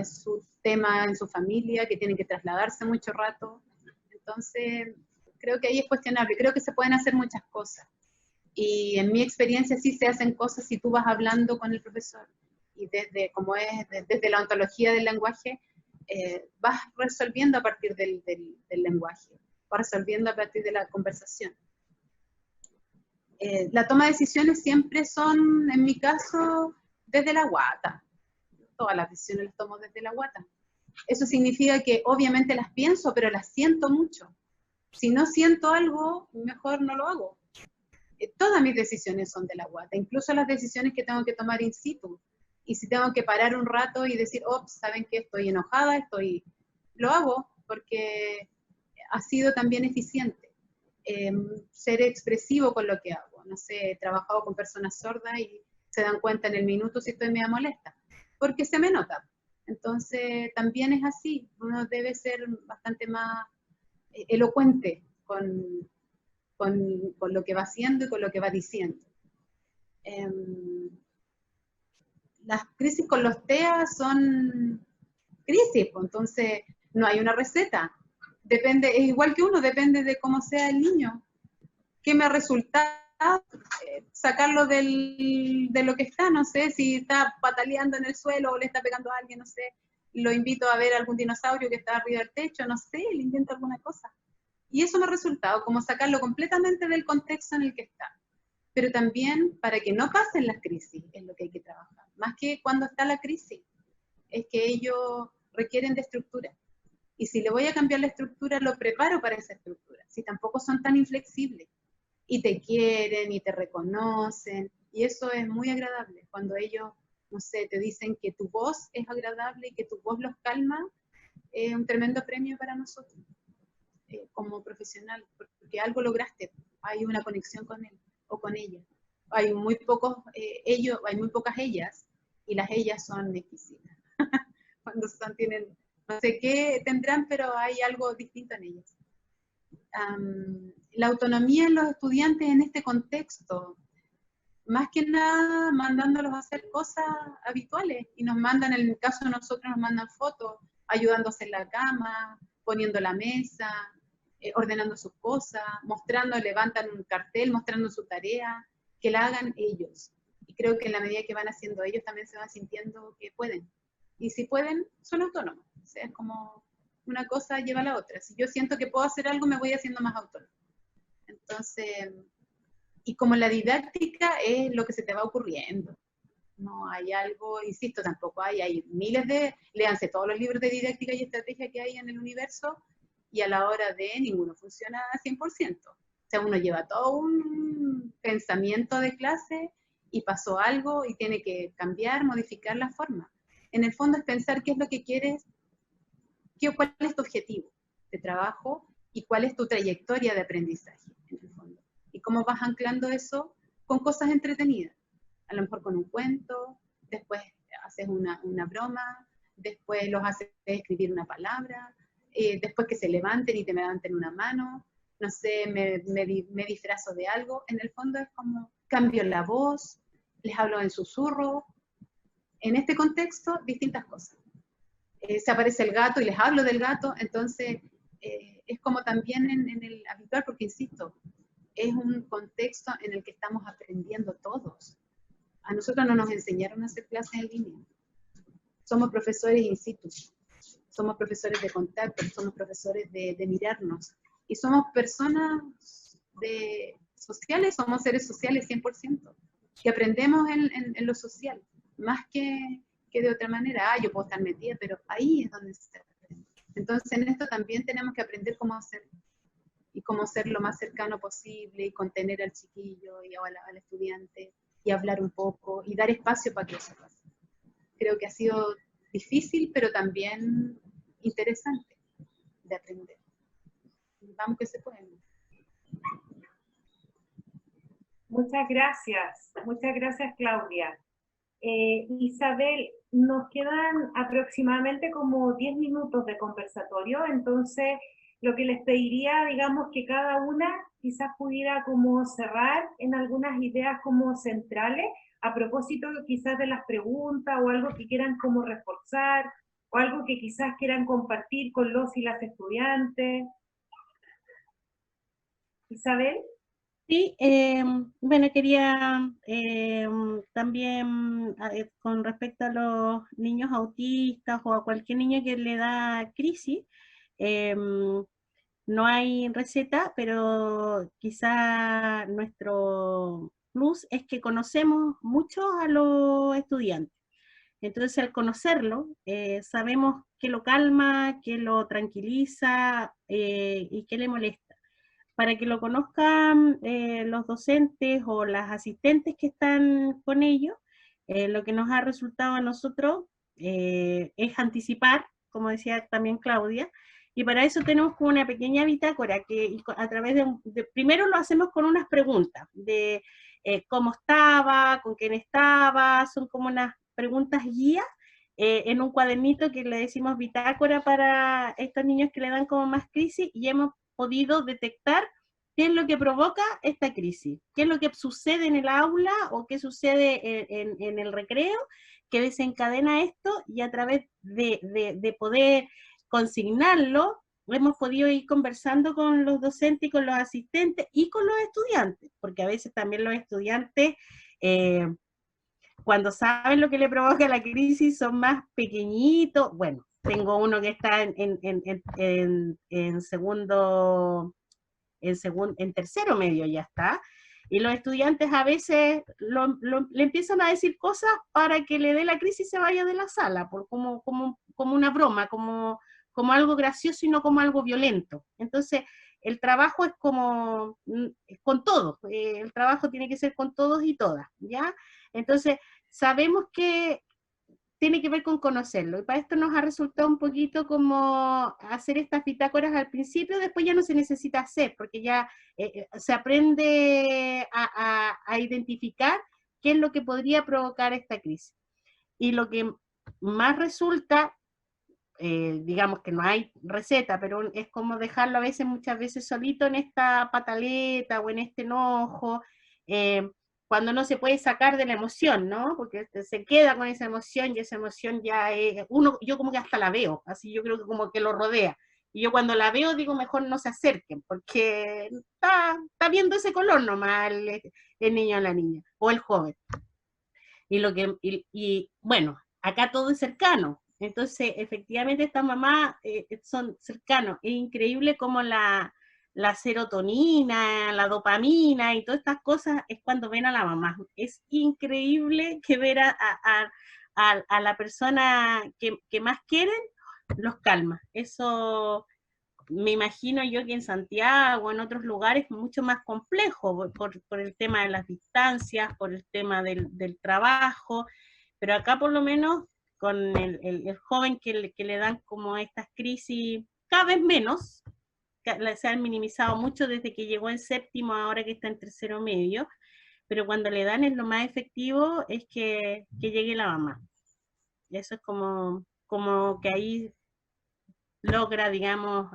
su tema en su familia, que tiene que trasladarse mucho rato. Entonces, creo que ahí es cuestionable. Creo que se pueden hacer muchas cosas. Y en mi experiencia sí se hacen cosas si tú vas hablando con el profesor. Y desde la ontología del lenguaje, vas resolviendo a partir del lenguaje, vas resolviendo a partir de la conversación. La toma de decisiones siempre son, en mi caso, desde la guata. Todas las decisiones las tomo desde la guata. Eso significa que obviamente las pienso, pero las siento mucho. Si no siento algo, mejor no lo hago. Todas mis decisiones son de la guata, incluso las decisiones que tengo que tomar in situ. Y si tengo que parar un rato y decir, ¿saben qué? Estoy enojada, lo hago porque ha sido también eficiente. Ser expresivo con lo que hago. No sé, he trabajado con personas sordas y se dan cuenta en el minuto si estoy media molesta, porque se me nota. Entonces, también es así, uno debe ser bastante más elocuente con lo que va haciendo y con lo que va diciendo. Las crisis con los TEA son crisis, pues, entonces no hay una receta. Depende, es igual que uno, depende de cómo sea el niño. ¿Qué me resulta? Sacarlo de lo que está, no sé, si está pataleando en el suelo o le está pegando a alguien, no sé, lo invito a ver algún dinosaurio que está arriba del techo, no sé, le invento alguna cosa. Y eso me ha resultado, como sacarlo completamente del contexto en el que está. Pero también para que no pasen las crisis es lo que hay que trabajar. Más que cuando está la crisis, es que ellos requieren de estructura. Y si le voy a cambiar la estructura, lo preparo para esa estructura. Si tampoco son tan inflexibles. Y te quieren y te reconocen. Y eso es muy agradable. Cuando ellos, no sé, te dicen que tu voz es agradable y que tu voz los calma, es un tremendo premio para nosotros. Como profesional. Porque algo lograste. Hay una conexión con él o con ella. Hay muy pocos hay muy pocas ellas. Y las ellas son exquisitas. Cuando tienen, no sé qué tendrán, pero hay algo distinto en ellas. La autonomía en los estudiantes en este contexto, más que nada mandándolos a hacer cosas habituales, y nos mandan, en el caso de nosotros, nos mandan fotos, ayudándose en la cama, poniendo la mesa, ordenando sus cosas, levantan un cartel mostrando su tarea, que la hagan ellos. Y creo que en la medida que van haciendo ellos, también se van sintiendo que pueden. Y si pueden, son autónomos. O sea, es como una cosa lleva a la otra. Si yo siento que puedo hacer algo, me voy haciendo más autónomo. Entonces, y como la didáctica es lo que se te va ocurriendo, no hay algo, insisto, tampoco hay miles de, léanse todos los libros de didáctica y estrategia que hay en el universo, y a la hora de ninguno funciona 100%. O sea, uno lleva todo un pensamiento de clase y pasó algo y tiene que cambiar, modificar la forma. En el fondo es pensar qué es lo que quieres, cuál es tu objetivo de trabajo y cuál es tu trayectoria de aprendizaje, en el fondo. Y cómo vas anclando eso con cosas entretenidas. A lo mejor con un cuento, después haces una broma, después los haces escribir una palabra, después que se levanten y te levanten una mano, no sé, me disfrazo de algo. En el fondo es como cambio la voz, les hablo en susurro. En este contexto, distintas cosas. Se aparece el gato y les hablo del gato, entonces es como también en el habitual, porque insisto, es un contexto en el que estamos aprendiendo todos. A nosotros no nos enseñaron a hacer clases en línea. Somos profesores in situ, somos profesores de contacto, somos profesores de mirarnos, y somos personas sociales, somos seres sociales 100%, que aprendemos en lo social, más que de otra manera. Yo puedo estar metida, pero ahí es donde se aprende. Entonces en esto también tenemos que aprender cómo hacer, y cómo ser lo más cercano posible, y contener al chiquillo y al estudiante, y hablar un poco, y dar espacio para que eso pase. Creo que ha sido difícil, pero también interesante de aprender. Vamos que se puede. Muchas gracias Claudia. Isabel, nos quedan aproximadamente como 10 minutos de conversatorio, entonces lo que les pediría, digamos, que cada una quizás pudiera como cerrar en algunas ideas como centrales, a propósito quizás de las preguntas o algo que quieran como reforzar, o algo que quizás quieran compartir con los y las estudiantes. Isabel. Sí, bueno, quería también con respecto a los niños autistas o a cualquier niño que le da crisis, no hay receta, pero quizá nuestro plus es que conocemos mucho a los estudiantes. Entonces, al conocerlo, sabemos qué lo calma, qué lo tranquiliza y qué le molesta. Para que lo conozcan los docentes o las asistentes que están con ellos, lo que nos ha resultado a nosotros es anticipar, como decía también Claudia, y para eso tenemos como una pequeña bitácora que a través primero lo hacemos con unas preguntas de cómo estaba, con quién estaba, son como unas preguntas guías en un cuadernito que le decimos bitácora para estos niños que le dan como más crisis, y hemos podido detectar qué es lo que provoca esta crisis, qué es lo que sucede en el aula o qué sucede en el recreo que desencadena esto, y a través de poder consignarlo, hemos podido ir conversando con los docentes y con los asistentes y con los estudiantes, porque a veces también los estudiantes, cuando saben lo que le provoca la crisis, son más pequeñitos. Bueno, tengo uno que está en segundo, en tercero medio ya está, y los estudiantes a veces le empiezan a decir cosas para que le dé la crisis y se vaya de la sala, como una broma, como algo gracioso y no como algo violento. Entonces, el trabajo es como con todos, el trabajo tiene que ser con todos y todas, ¿ya? Entonces, sabemos que tiene que ver con conocerlo, y para esto nos ha resultado un poquito como hacer estas bitácoras al principio, después ya no se necesita hacer, porque ya se aprende a identificar qué es lo que podría provocar esta crisis. Y lo que más resulta, digamos que no hay receta, pero es como dejarlo a veces, muchas veces solito en esta pataleta o en este enojo, cuando no se puede sacar de la emoción, ¿no? Porque se queda con esa emoción, y esa emoción ya es, yo como que hasta la veo, así yo creo que como que lo rodea. Y yo cuando la veo digo, mejor no se acerquen, porque está viendo ese color nomás el niño o la niña, o el joven. Y bueno, acá todo es cercano. Entonces, efectivamente, estas mamás son cercanos. Es increíble cómo la la serotonina, la dopamina y todas estas cosas es cuando ven a la mamá. Es increíble que ver a la persona que más quieren, los calma. Eso me imagino yo que en Santiago, en otros lugares, mucho más complejo por el tema de las distancias, por el tema del trabajo, pero acá por lo menos con el joven que le dan como estas crisis cada vez menos, se han minimizado mucho desde que llegó en séptimo, ahora que está en tercero medio, pero cuando le dan es lo más efectivo es que llegue la mamá. Eso es como que ahí logra, digamos,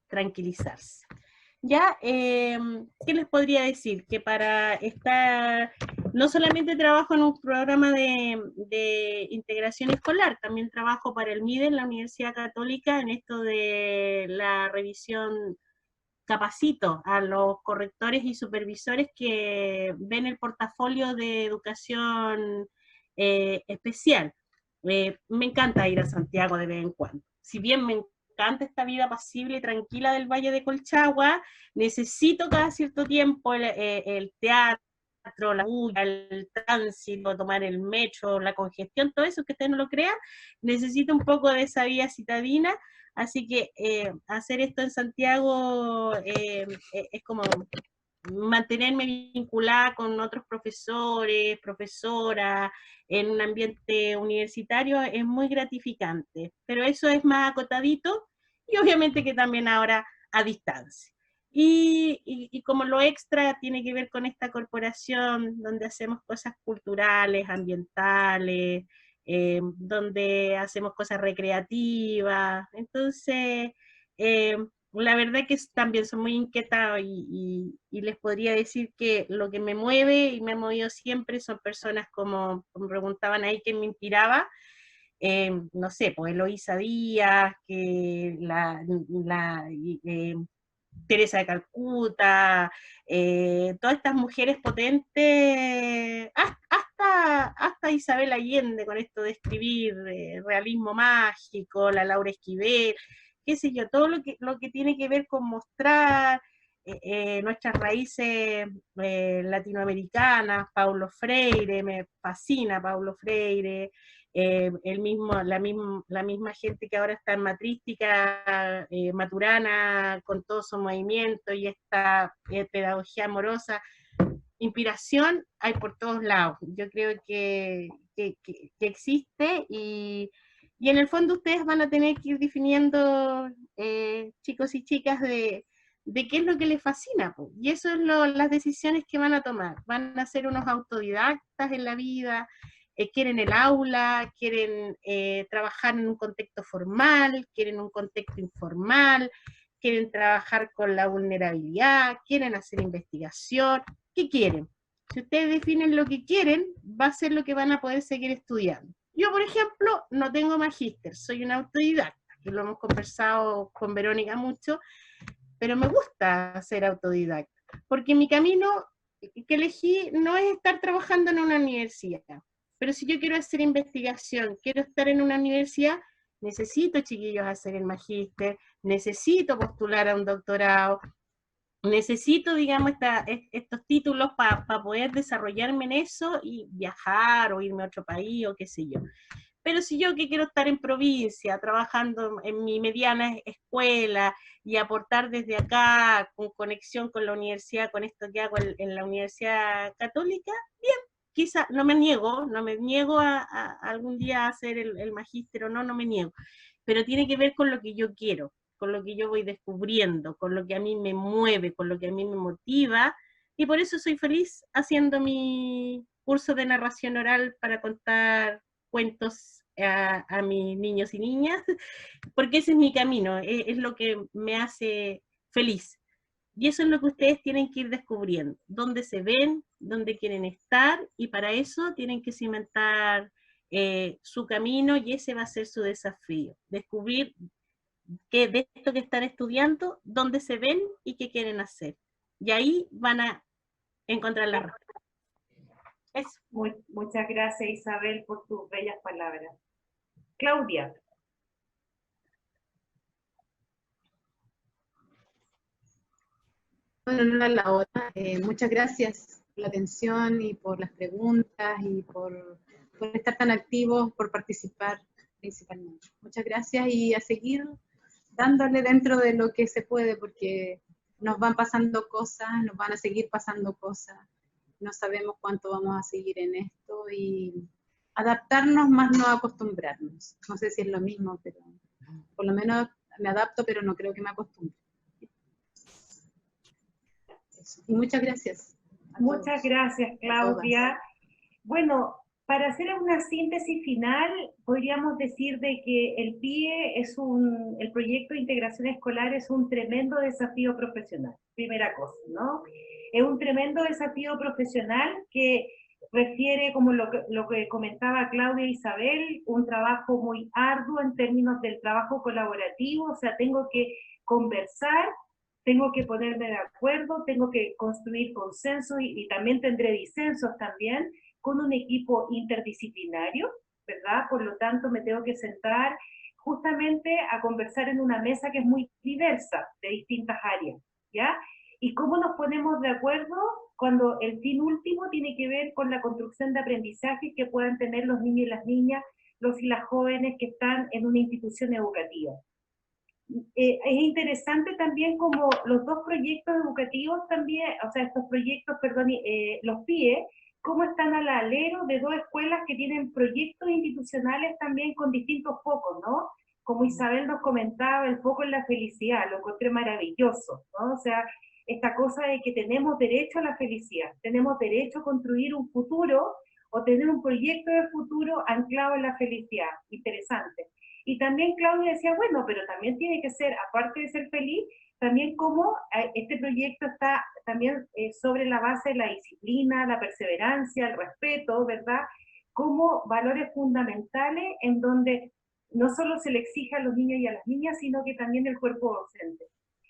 tranquilizarse. Ya, ¿qué les podría decir? Que para estar, no solamente trabajo en un programa de integración escolar, también trabajo para el MIDE en la Universidad Católica en esto de la revisión, capacito a los correctores y supervisores que ven el portafolio de educación especial. Me encanta ir a Santiago de vez en cuando. Si bien me encanta esta vida pasible y tranquila del Valle de Colchagua, necesito cada cierto tiempo el teatro, la bulla, el tránsito, tomar el metro, la congestión, todo eso que usted no lo crea, necesito un poco de esa vida citadina. Así que hacer esto en Santiago es como mantenerme vinculada con otros profesores, profesoras, en un ambiente universitario es muy gratificante, pero eso es más acotadito y obviamente que también ahora a distancia. Y como lo extra tiene que ver con esta corporación donde hacemos cosas culturales, ambientales, donde hacemos cosas recreativas, entonces la verdad que también soy muy inquieta y les podría decir que lo que me mueve y me ha movido siempre son personas como me preguntaban ahí quién me inspiraba, no sé, pues Eloísa Díaz, que Teresa de Calcuta, todas estas mujeres potentes, hasta Isabel Allende con esto de escribir realismo mágico, la Laura Esquivel, qué sé yo, todo lo que tiene que ver con mostrar nuestras raíces latinoamericanas, Paulo Freire, me fascina Paulo Freire, la misma gente que ahora está en Matrística, Maturana, con todo su movimiento y esta pedagogía amorosa, inspiración hay por todos lados. Yo creo que existe y en el fondo ustedes van a tener que ir definiendo, chicos y chicas, de qué es lo que les fascina, po. Y eso es las decisiones que van a tomar. Van a ser unos autodidactas en la vida, quieren el aula, quieren trabajar en un contexto formal, quieren un contexto informal, quieren trabajar con la vulnerabilidad, quieren hacer investigación. ¿Qué quieren? Si ustedes definen lo que quieren, va a ser lo que van a poder seguir estudiando. Yo, por ejemplo, no tengo magíster, soy una autodidacta, que lo hemos conversado con Verónica mucho, pero me gusta ser autodidacta, porque mi camino que elegí no es estar trabajando en una universidad, pero si yo quiero hacer investigación, quiero estar en una universidad, necesito, chiquillos, hacer el magíster, necesito postular a un doctorado, necesito, digamos, estos títulos para poder desarrollarme en eso y viajar o irme a otro país o qué sé yo. Pero si yo que quiero estar en provincia, trabajando en mi mediana escuela y aportar desde acá con conexión con la universidad, con esto que hago en la Universidad Católica, bien, quizá no me niego a algún día hacer el magíster o no me niego, pero tiene que ver con lo que yo quiero, con lo que yo voy descubriendo, con lo que a mí me mueve, con lo que a mí me motiva, y por eso soy feliz haciendo mi curso de narración oral para contar cuentos a mis niños y niñas, porque ese es mi camino, es lo que me hace feliz. Y eso es lo que ustedes tienen que ir descubriendo, dónde se ven, dónde quieren estar, y para eso tienen que cimentar su camino, y ese va a ser su desafío, descubrir que de esto que están estudiando, dónde se ven y qué quieren hacer. Y ahí van a encontrar la respuesta. Eso. Muchas gracias, Isabel, por tus bellas palabras. Claudia. Bueno, no era la hora. Muchas gracias por la atención y por las preguntas y por estar tan activos, por participar principalmente. Muchas gracias y a seguir dándole dentro de lo que se puede, porque nos van pasando cosas, nos van a seguir pasando cosas. No sabemos cuánto vamos a seguir en esto y adaptarnos más no acostumbrarnos. No sé si es lo mismo, pero por lo menos me adapto, pero no creo que me acostumbre. Y muchas gracias. Muchas gracias, Claudia. Bueno, para hacer una síntesis final, podríamos decir de que el PIE el proyecto de integración escolar es un tremendo desafío profesional, primera cosa, ¿no? Es un tremendo desafío profesional que refiere, como lo que comentaba Claudia e Isabel, un trabajo muy arduo en términos del trabajo colaborativo, o sea, tengo que conversar, tengo que ponerme de acuerdo, tengo que construir consensos y también tendré disensos también con un equipo interdisciplinario, ¿verdad? Por lo tanto, me tengo que sentar justamente a conversar en una mesa que es muy diversa, de distintas áreas, ¿ya? ¿Y cómo nos ponemos de acuerdo cuando el fin último tiene que ver con la construcción de aprendizaje que puedan tener los niños y las niñas, los y las jóvenes que están en una institución educativa? Es interesante también como los dos proyectos educativos también, o sea, estos proyectos, perdón, los PIE, cómo están al alero de dos escuelas que tienen proyectos institucionales también con distintos focos, ¿no? Como Isabel nos comentaba, el foco en la felicidad, lo encontré maravilloso, ¿no? O sea, esta cosa de que tenemos derecho a la felicidad, tenemos derecho a construir un futuro o tener un proyecto de futuro anclado en la felicidad, interesante. Y también Claudia decía, bueno, pero también tiene que ser, aparte de ser feliz, también como este proyecto está también sobre la base de la disciplina, la perseverancia, el respeto, ¿verdad? Como valores fundamentales en donde no solo se le exige a los niños y a las niñas, sino que también el cuerpo docente.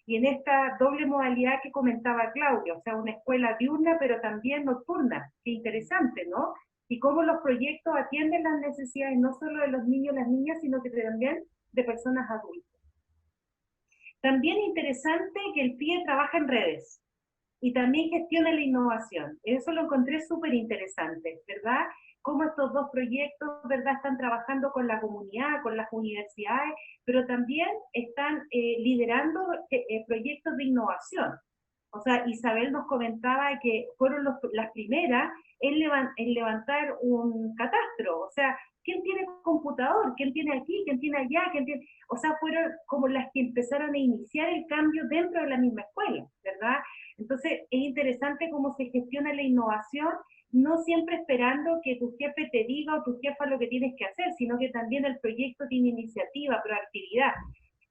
Y en esta doble modalidad que comentaba Claudia, o sea, una escuela diurna, pero también nocturna, qué interesante, ¿no? Y cómo los proyectos atienden las necesidades no solo de los niños y las niñas, sino que también de personas adultas. También interesante que el PIE trabaja en redes y también gestiona la innovación. Eso lo encontré súper interesante, ¿verdad? Cómo estos dos proyectos, ¿verdad?, están trabajando con la comunidad, con las universidades, pero también están liderando proyectos de innovación. O sea, Isabel nos comentaba que fueron las primeras en levantar un catastro. O sea, ¿quién tiene computador? ¿Quién tiene aquí? ¿Quién tiene allá? ¿Quién tiene? O sea, fueron como las que empezaron a iniciar el cambio dentro de la misma escuela, ¿verdad? Entonces, es interesante cómo se gestiona la innovación, no siempre esperando que tu jefe te diga o tu jefa lo que tienes que hacer, sino que también el proyecto tiene iniciativa, proactividad.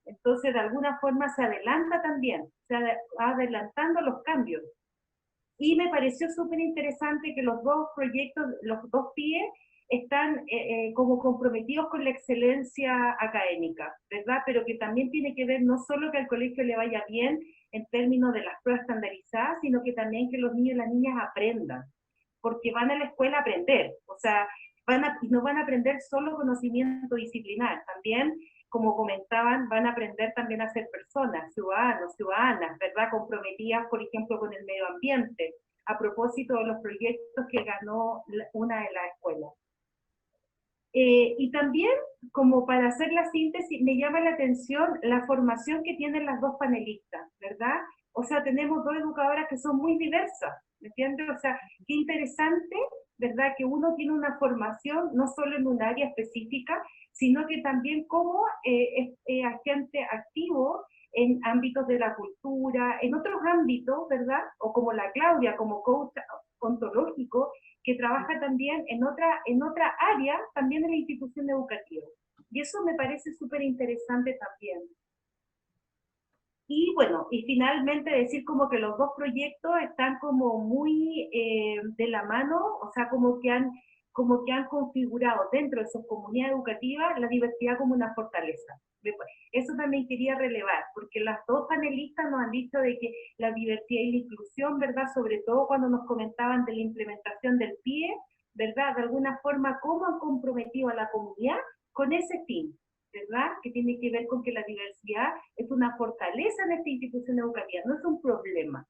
Entonces, de alguna forma se adelanta también, se va adelantando los cambios. Y me pareció súper interesante que los dos proyectos, los dos PIE, están como comprometidos con la excelencia académica, ¿verdad? Pero que también tiene que ver no solo que al colegio le vaya bien en términos de las pruebas estandarizadas, sino que también que los niños y las niñas aprendan, porque van a la escuela a aprender, o sea, no van a aprender solo conocimiento disciplinar, también como comentaban, van a aprender también a ser personas, ciudadanos, ciudadanas, ¿verdad? Comprometidas, por ejemplo, con el medio ambiente, a propósito de los proyectos que ganó una de las escuelas. Y también, como para hacer la síntesis, me llama la atención la formación que tienen las dos panelistas, ¿verdad? O sea, tenemos dos educadoras que son muy diversas, ¿me entiendes? O sea, qué interesante, ¿verdad? Que uno tiene una formación no solo en un área específica, sino que también como es agente activo en ámbitos de la cultura, en otros ámbitos, ¿verdad? O como la Claudia, como coach ontológico, que trabaja también en otra área, también en la institución educativa. Y eso me parece súper interesante también. Y bueno, y finalmente decir como que los dos proyectos están como muy de la mano, o sea, como que han configurado dentro de su comunidad educativa la diversidad como una fortaleza. Eso también quería relevar, porque las dos panelistas nos han dicho de que la diversidad y la inclusión, ¿verdad? Sobre todo cuando nos comentaban de la implementación del PIE, ¿verdad? De alguna forma, cómo han comprometido a la comunidad con ese fin, ¿verdad? Que tiene que ver con que la diversidad es una fortaleza en esta institución educativa, no es un problema.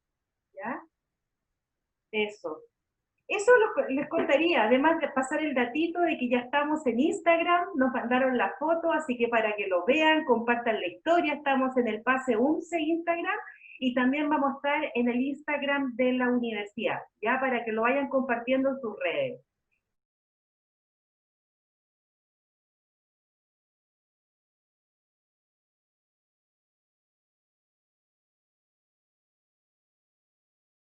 Eso. Eso les contaría, además de pasar el datito de que ya estamos en Instagram, nos mandaron la foto, así que para que lo vean, compartan la historia, estamos en el Pase UNCE Instagram, y también vamos a estar en el Instagram de la universidad, ya para que lo vayan compartiendo en sus redes.